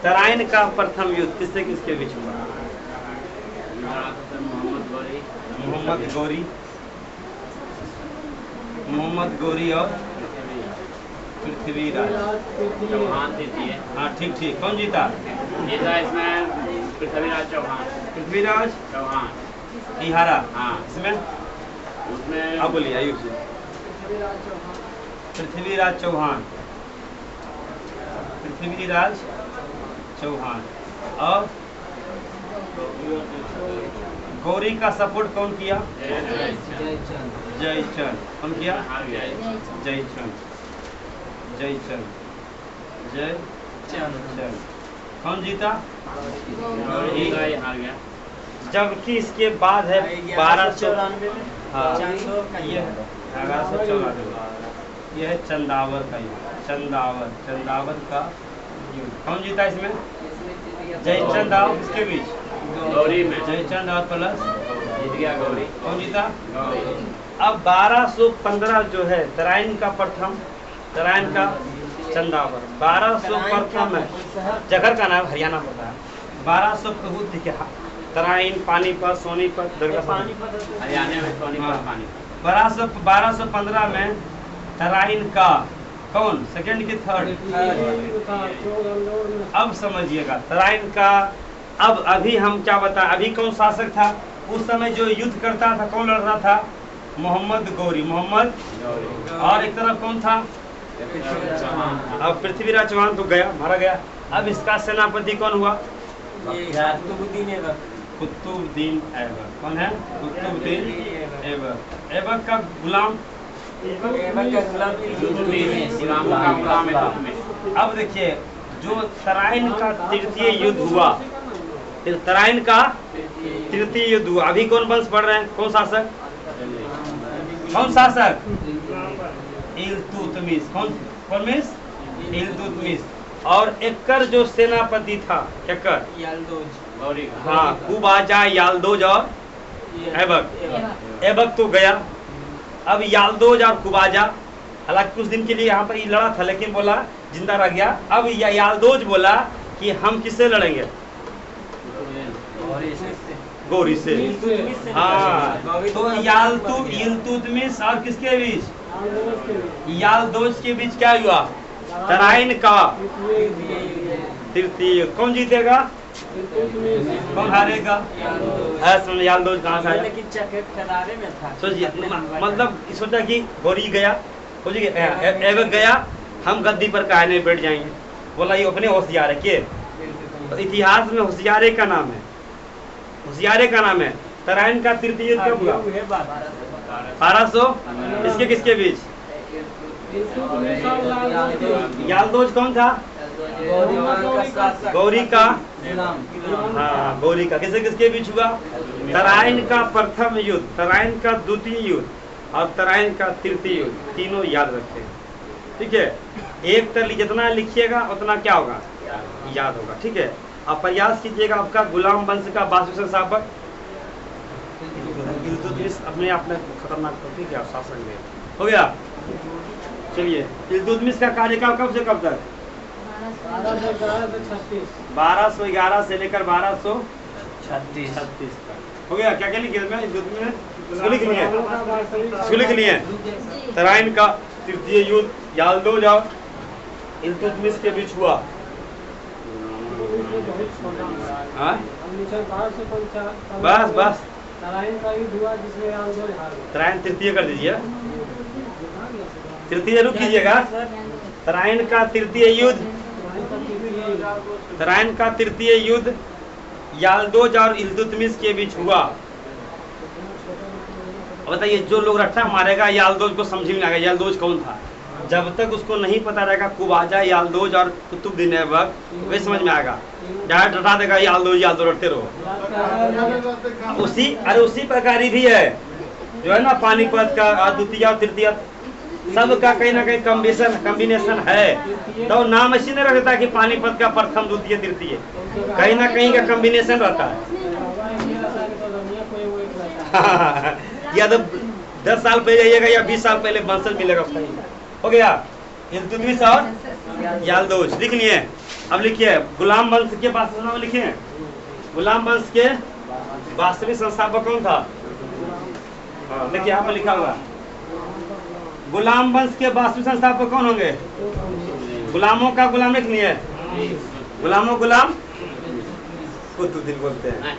तराइन का प्रथम युद्ध किससे किसके बीच हुआ? मोहम्मद गौरी और पृथ्वीराज चौहान जीती है। हाँ ठीक ठीक, कौन जीता? जीता इसमें पृथ्वीराज चौहान। पृथ्वीराज चौहान ई हारा। हाँ, इसमें उसमें आप बोलिए आयुष जी। पृथ्वीराज चौहान, पृथ्वीराज चौहान। और गौरी का सपोर्ट कौन किया? जयचंद। कौन किया? जयचंद। जयचंद। जयचंद। कौन जीता? हार गया। जबकि इसके बाद है 1294। हाँ, ये 1194। यह है चंदावर का युद्ध। चंदावर का युद्ध कौन जीता इसमें? जयचंद और किसके बीच? गौरी में। जयचंद और प्लस जीत गया गौरी। कौन जीता? गौरी। अब 1215 जो है तराइन का प्रथम, तराइन का चंदावर। 1215 में जगह का नाम हरियाणा पड़ता है। 1200 के तराइन, पानीपत, सोनीपत, हरियाणा में सोनीपत, पानीपत। 1215 में तराइन का कौन सेकंड की थर्ड? अब समझिएगा तराइन का। अब अभी हम क्या बता, अभी कौन शासक था उस समय जो युद्ध करता था? कौन लड़ रहा था? मोहम्मद गौरी। मोहम्मद और एक तरफ कौन था? अब पृथ्वीराज चौहान तो गया, मारा गया। अब इसका सेनापति कौन हुआ? कुतुबुद्दीन ऐबक। कौन है? कुतुबुद्दीन ऐबक। ऐबक का गुलाम अब देखिए जो तराइन का तृतीय युद्ध हुआ, तराइन का तृतीय युद्ध हुआ, अभी कौन वंश पढ़ रहे हैं? कौन शासक? कौन शासक? इल्तुतमिश। कौन मिस? इल्तुतमिश। और एक्कर जो सेनापति था, एक्कर हाँ, कुबाजा, याल्दोज और ऐबक। ऐबक तो गया, अब याल्दोज और कुबाजा, हालांकि कुछ दिन के लिए यहाँ पर ये लड़ा था लेकिन बोला जिंदा रह गया। अब याल्दोज बोला कि हम किससे लड़ेंगे? गौरी से। हाँ, तो इल्तुतमिश और किसके बीच? याल्दोज के बीच क्या हुआ? तराइन का तृतीय। कौन जीतेगा? कौन हारेगा? याल्दोज कहाँ से आया? सोचिए, मतलब सोचा कि गौरी गया, सोचिए ऐबक गया, हम गद्दी पर काहे नहीं बैठ जाएंगे? बोला ये अपने होशियार है के? तो इतिहास में होशियारे का नाम है, होशियारे का नाम है। तराइन का तृतीय युद्ध कब हुआ? 1200। इसके किसके बीच? याल्दोज कौन था? गौरी का। हाँ, गौरी का। किससे किसके बीच हुआ? तराइन का प्रथम युद्ध, तराइन का द्वितीय युद्ध और तराइन का तृतीय युद्ध, तीनों याद रखें, ठीक है? एक तरह जितना लिखिएगा उतना क्या होगा? याद होगा, ठीक है? अब प्रयास कीजिएगा आपका गुलाम वंश का वास्तु संस्थापक इल्तुतमिश अपने आप में खतरनाक होती क्या शासक में हो गया। चलिए, इल्तुतमिश का कार्यकाल कब से कब तक? 1211 से लेकर 1236 तक हो गया। क्या क्या लिखे इसमें? इसको लिख लिए, इसको लिख लिए। तराइन का तृतीय युद्ध याल्दोज और इल्तुतमिश के बीच हुआ। बस बस, तराइन का युद्ध हुआ जिसमें याल्दोज हार गया। तराइन तृतीय कर दीजिए, तृतीय रुक कीजिएगा। तराइन का तृतीय युद्ध, तराइन का तृतीय युद्ध याल्दोज और इल्तुतमिश के बीच हुआ। बताइए, जो लोग रट्टा मारेगा याल्दोज को समझ में नहीं आएगा याल्दोज कौन था। जब तक उसको नहीं पता रहेगा कुबाजा, याल्दोज और कुतुबुद्दीन ऐबक, वे समझ में आएगा। डायरेक्ट रटा देगा याल्दोज याल्दोज, रटते रहो। उसी प्रकार ही भी है जो है ना, पानीपत का द्वितीय और तृतीय सबका कहीं ना कहीं कॉम्बिनेशन है। तो नाम ऐसी नहीं रहता कि पानीपत का प्रथम द्वितीय तृतीय, कहीं ना कहीं का कॉम्बिनेशन रहता है। या तो 10 साल पहले जाइएगा या 20 साल पहले वंशज मिलेगा। हो गया इल्तुतमिश और याल्दोज लिख लिए। अब लिखिए गुलाम वंश के वास्तविक लिखिए। गुलाम वंश के वास्तविक संस्थापक कौन था? देखिए यहाँ पर लिखा हुआ, गुलाम वंश के वास्तविक संस्थापक कौन होंगे? गुलामों का गुलाम लिख लिए। गुलामों गुलाम कुतुबुद्दीन बोलते हैं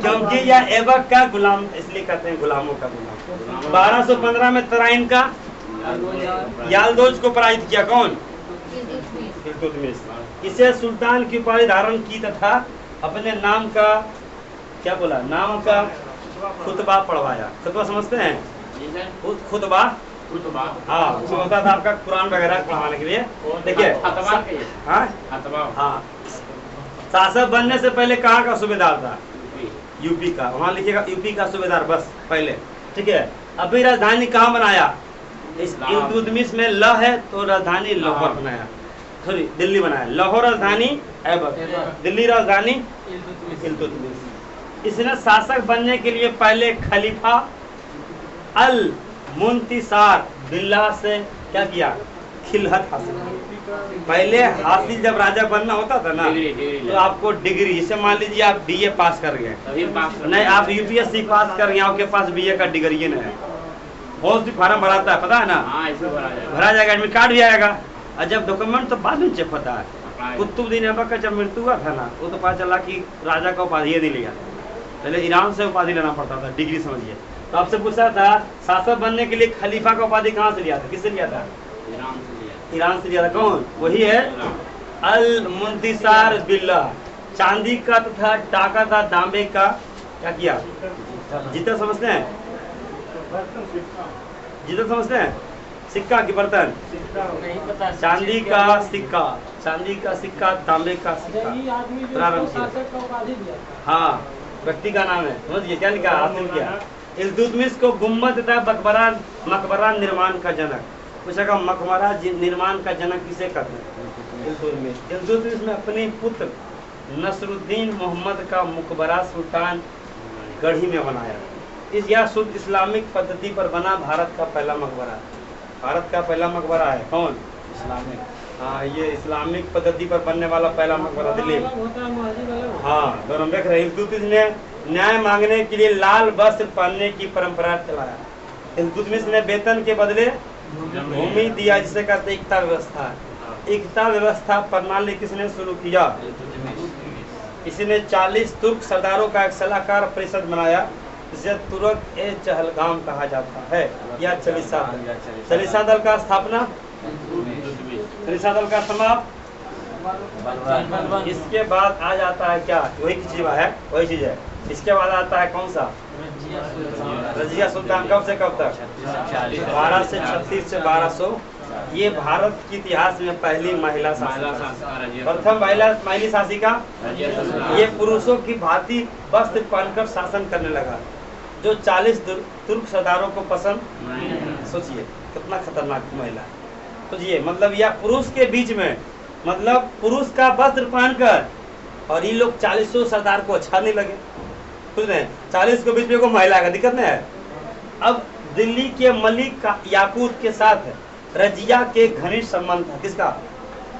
क्योंकि यह ऐबक का गुलाम, इसलिए कहते हैं गुलामों का गुलाम। 1215 में तराइन का याल्दोज को पराजित किया। कौन? इल्तुतमिश। इसे सुल्तान की उपाधि धारण की तथा अपने नाम का क्या बोला? नाम का खुतबा पढ़वाया। खुतबा समझते हैं? खुतबा, हाँ, होता था आपका कुरान वगैरह पढ़ाने के लिए। देखिए हाँ, शासक बनने से पहले कहाँ का सूबेदार था? यूपी का। वहाँ लिखिएगा यूपी का सूबेदार बस पहले, ठीक है? अभी राजधानी कहाँ बनाया? इस इल्तुतमिश में ल है तो राजधानी लाहौर बनाया, सॉरी दिल्ली बनाया। लाहौर राजधानी ऐबक, दिल्ली राजधानी इल्तुतमिश। इसने शासक बनने के लिए पहले खलीफा अल मुंतिसार बिल्ला से क्या किया? खिलहत हासिल की। पहले हासिल जब राजा बनना होता था ना तो आपको डिग्री, जैसे मान लीजिए आप बीए पास कर गए, नहीं आप यूपीएससी पास कर गए, आपके पास बीए का डिग्री नहीं है, बहुत सी फार्म भराता है, पता है ना? भरा जाएगा, एडमिट कार्ड भी आएगा, और जब डॉक्यूमेंट तो बाद में चेक होता है। कुतुबुद्दीन ऐबक का जब मृत्यु हुआ था ना, वो तो पता चला कि राजा का उपाधि नहीं लिया, पहले ईरान से उपाधि लेना पड़ता था, डिग्री समझिए। तो आपसे पूछा था शासक बनने के लिए खलीफा का उपाधि कहाँ से लिया था? किससे लिया था? ईरान से लिया था। कौन? वही है अल मुंतिसार बिल्ला। चांदी का तथा टाका था तांबे का क्या किया? जीतल समझते हैं? जीतल समझते हैं? सिक्का की बर्तन, नहीं पता। चांदी का सिक्का, चांदी का सिक्का, तांबे का सिक्का यही आदमी जो प्रारंभ इसको किया। शासक का उपाधि दिया था। हाँ, व्यक्ति का नाम है, समझिए क्या लिखा हासिल किया। इल्तुतमिश को गुम्बद तथा मकबरा निर्माण का जनक पूछेगा, मकबरा निर्माण का जनक किसे कहते हैं? इल्तुतमिश। इल्तुतमिश ने अपने पुत्र नसरुद्दीन मोहम्मद का मकबरा सुल्तान गढ़ी में बनाया। यह शुद्ध इस्लामिक पद्धति पर बना भारत का पहला मकबरा। भारत का पहला मकबरा है कौन? इस्लामिक। हाँ, ये इस्लामिक पद्धति पर बनने वाला पहला मकबरा दिल्ली में। अलग होता है, मस्जिद अलग होता है। हाँ, दोनों देख रहे हैं। इल्तुतमिश ने न्याय मांगने के लिए लाल वस्त्र पहनने की परंपरा चलाया। इल्तुतमिश ने वेतन के बदले भूमि दिया, जिसे कहते हैं एकता व्यवस्था। एकता व्यवस्था प्रणाली किसने शुरू किया? इसने 40 तुर्क सरदारों का एक सलाहकार परिषद बनाया, जिसे तुर्क ए चहलगाम कहा जाता है, या चालीसा दल। चालीसा दल का स्थापना, चालीसा दल का समाप्त। इसके बाद आ जाता है क्या? वही चीज है, वही चीज है। इसके बाद आता है कौन सा? रजिया सुल्तान। कब से कब तक? 12 से 36 से 1200। ये भारत के इतिहास में पहली महिला शासिका, प्रथम महिला शासिका। ये पुरुषों की भांति वस्त्र पहनकर शासन करने लगा, जो 40 तुर्क सरदारों को पसंद। सोचिए कितना खतरनाक महिला है। सोचिए, मतलब यह पुरुष के बीच में, मतलब पुरुष का वस्त्र पहनकर, और ये लोग 40 सरदार को अच्छा नहीं लगे। कुछ नहीं, 40 के बीच में को महिला का दिक्कत नहीं है। अब दिल्ली के मलिक का याकूत के साथ रजिया के घनिष्ठ संबंध था। किसका?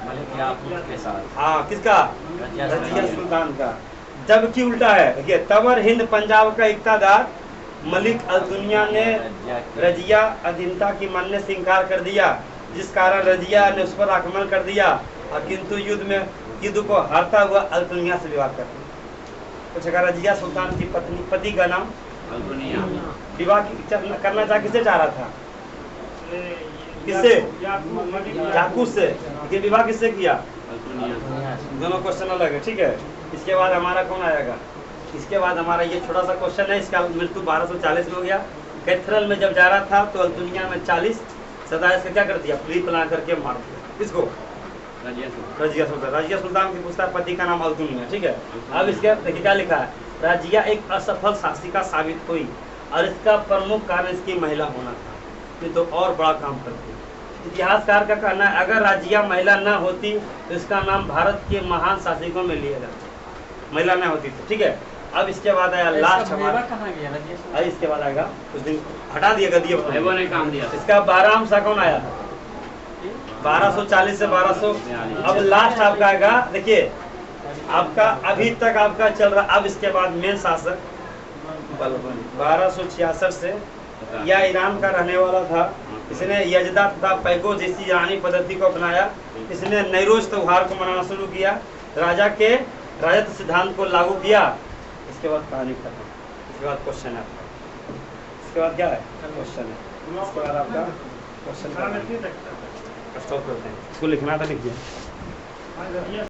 मलिक याकूत के साथ। हाँ, किसका? रजिया सुल्तान का। जबकि उल्टा है, देखिए, तवर हिंद पंजाब का इक्तादार मलिक अल दुनिया ने रजिया अधीनता की मानने से इंकार कर दिया, जिस कारण रजिया ने उस पर आक्रमण कर दिया, और किंतु युद्ध को हारता हुआ अल दुनिया से विवाह कर दिया। कुछ रजिया सुल्तान की पति का नाम विवाह करना किससे चाह रहा था? किससे? याकूत से। लेकिन विवाह किससे किया? दोनों क्वेश्चन अलग है, ठीक है। इसके बाद हमारा कौन आएगा? इसके बाद हमारा ये छोटा सा क्वेश्चन है। इसका मृत्यु 1240 में हो गया। कैथरल में जब जा रहा था तो दुनिया में 40 सरदार इसका क्या कर दिया? प्री प्लान करके मार दिया। किसको? रजिया सुल्तान। रजिया सुल्तान की पुस्तक पति का नाम अल्तुनिया, ठीक है। अब इसके देखिए क्या लिखा है। रजिया एक असफल शासिका साबित हुई, और इसका प्रमुख कारण इसकी महिला होना था। ये तो और बड़ा काम करती। इतिहासकार का कहना है, अगर रजिया महिला न होती तो इसका नाम भारत के महान शासकों में लिया जाता। महिला न होती तो, ठीक है। अब इसके बाद आया लास्ट हमारा, अब इसके बाद आएगा कुछ दिन हटा दिया गद्दी ने काम दिया। इसका 12वां सा कौन आया? 1240 से 1200। अब लास्ट आपका आएगा, देखिए आपका अभी तक आपका चल रहा। अब इसके बाद मेन शासक बलबन 1266 से, यह ईरान का रहने वाला था। इसने यजदा तथा पैगो जैसी ईरानी पद्धति को अपनाया। इसने नैरोज त्योहार को मनाना शुरू किया, राजा के राजत्व सिद्धांत को लागू किया। इसके बाद कहानी खत्म। इसके बाद क्वेश्चन है आपका। इसके बाद क्या है? क्वेश्चन है। इसके बाद आपका क्वेश्चन स्टॉप करते हैं। इसको लिखना था, लिख दिया।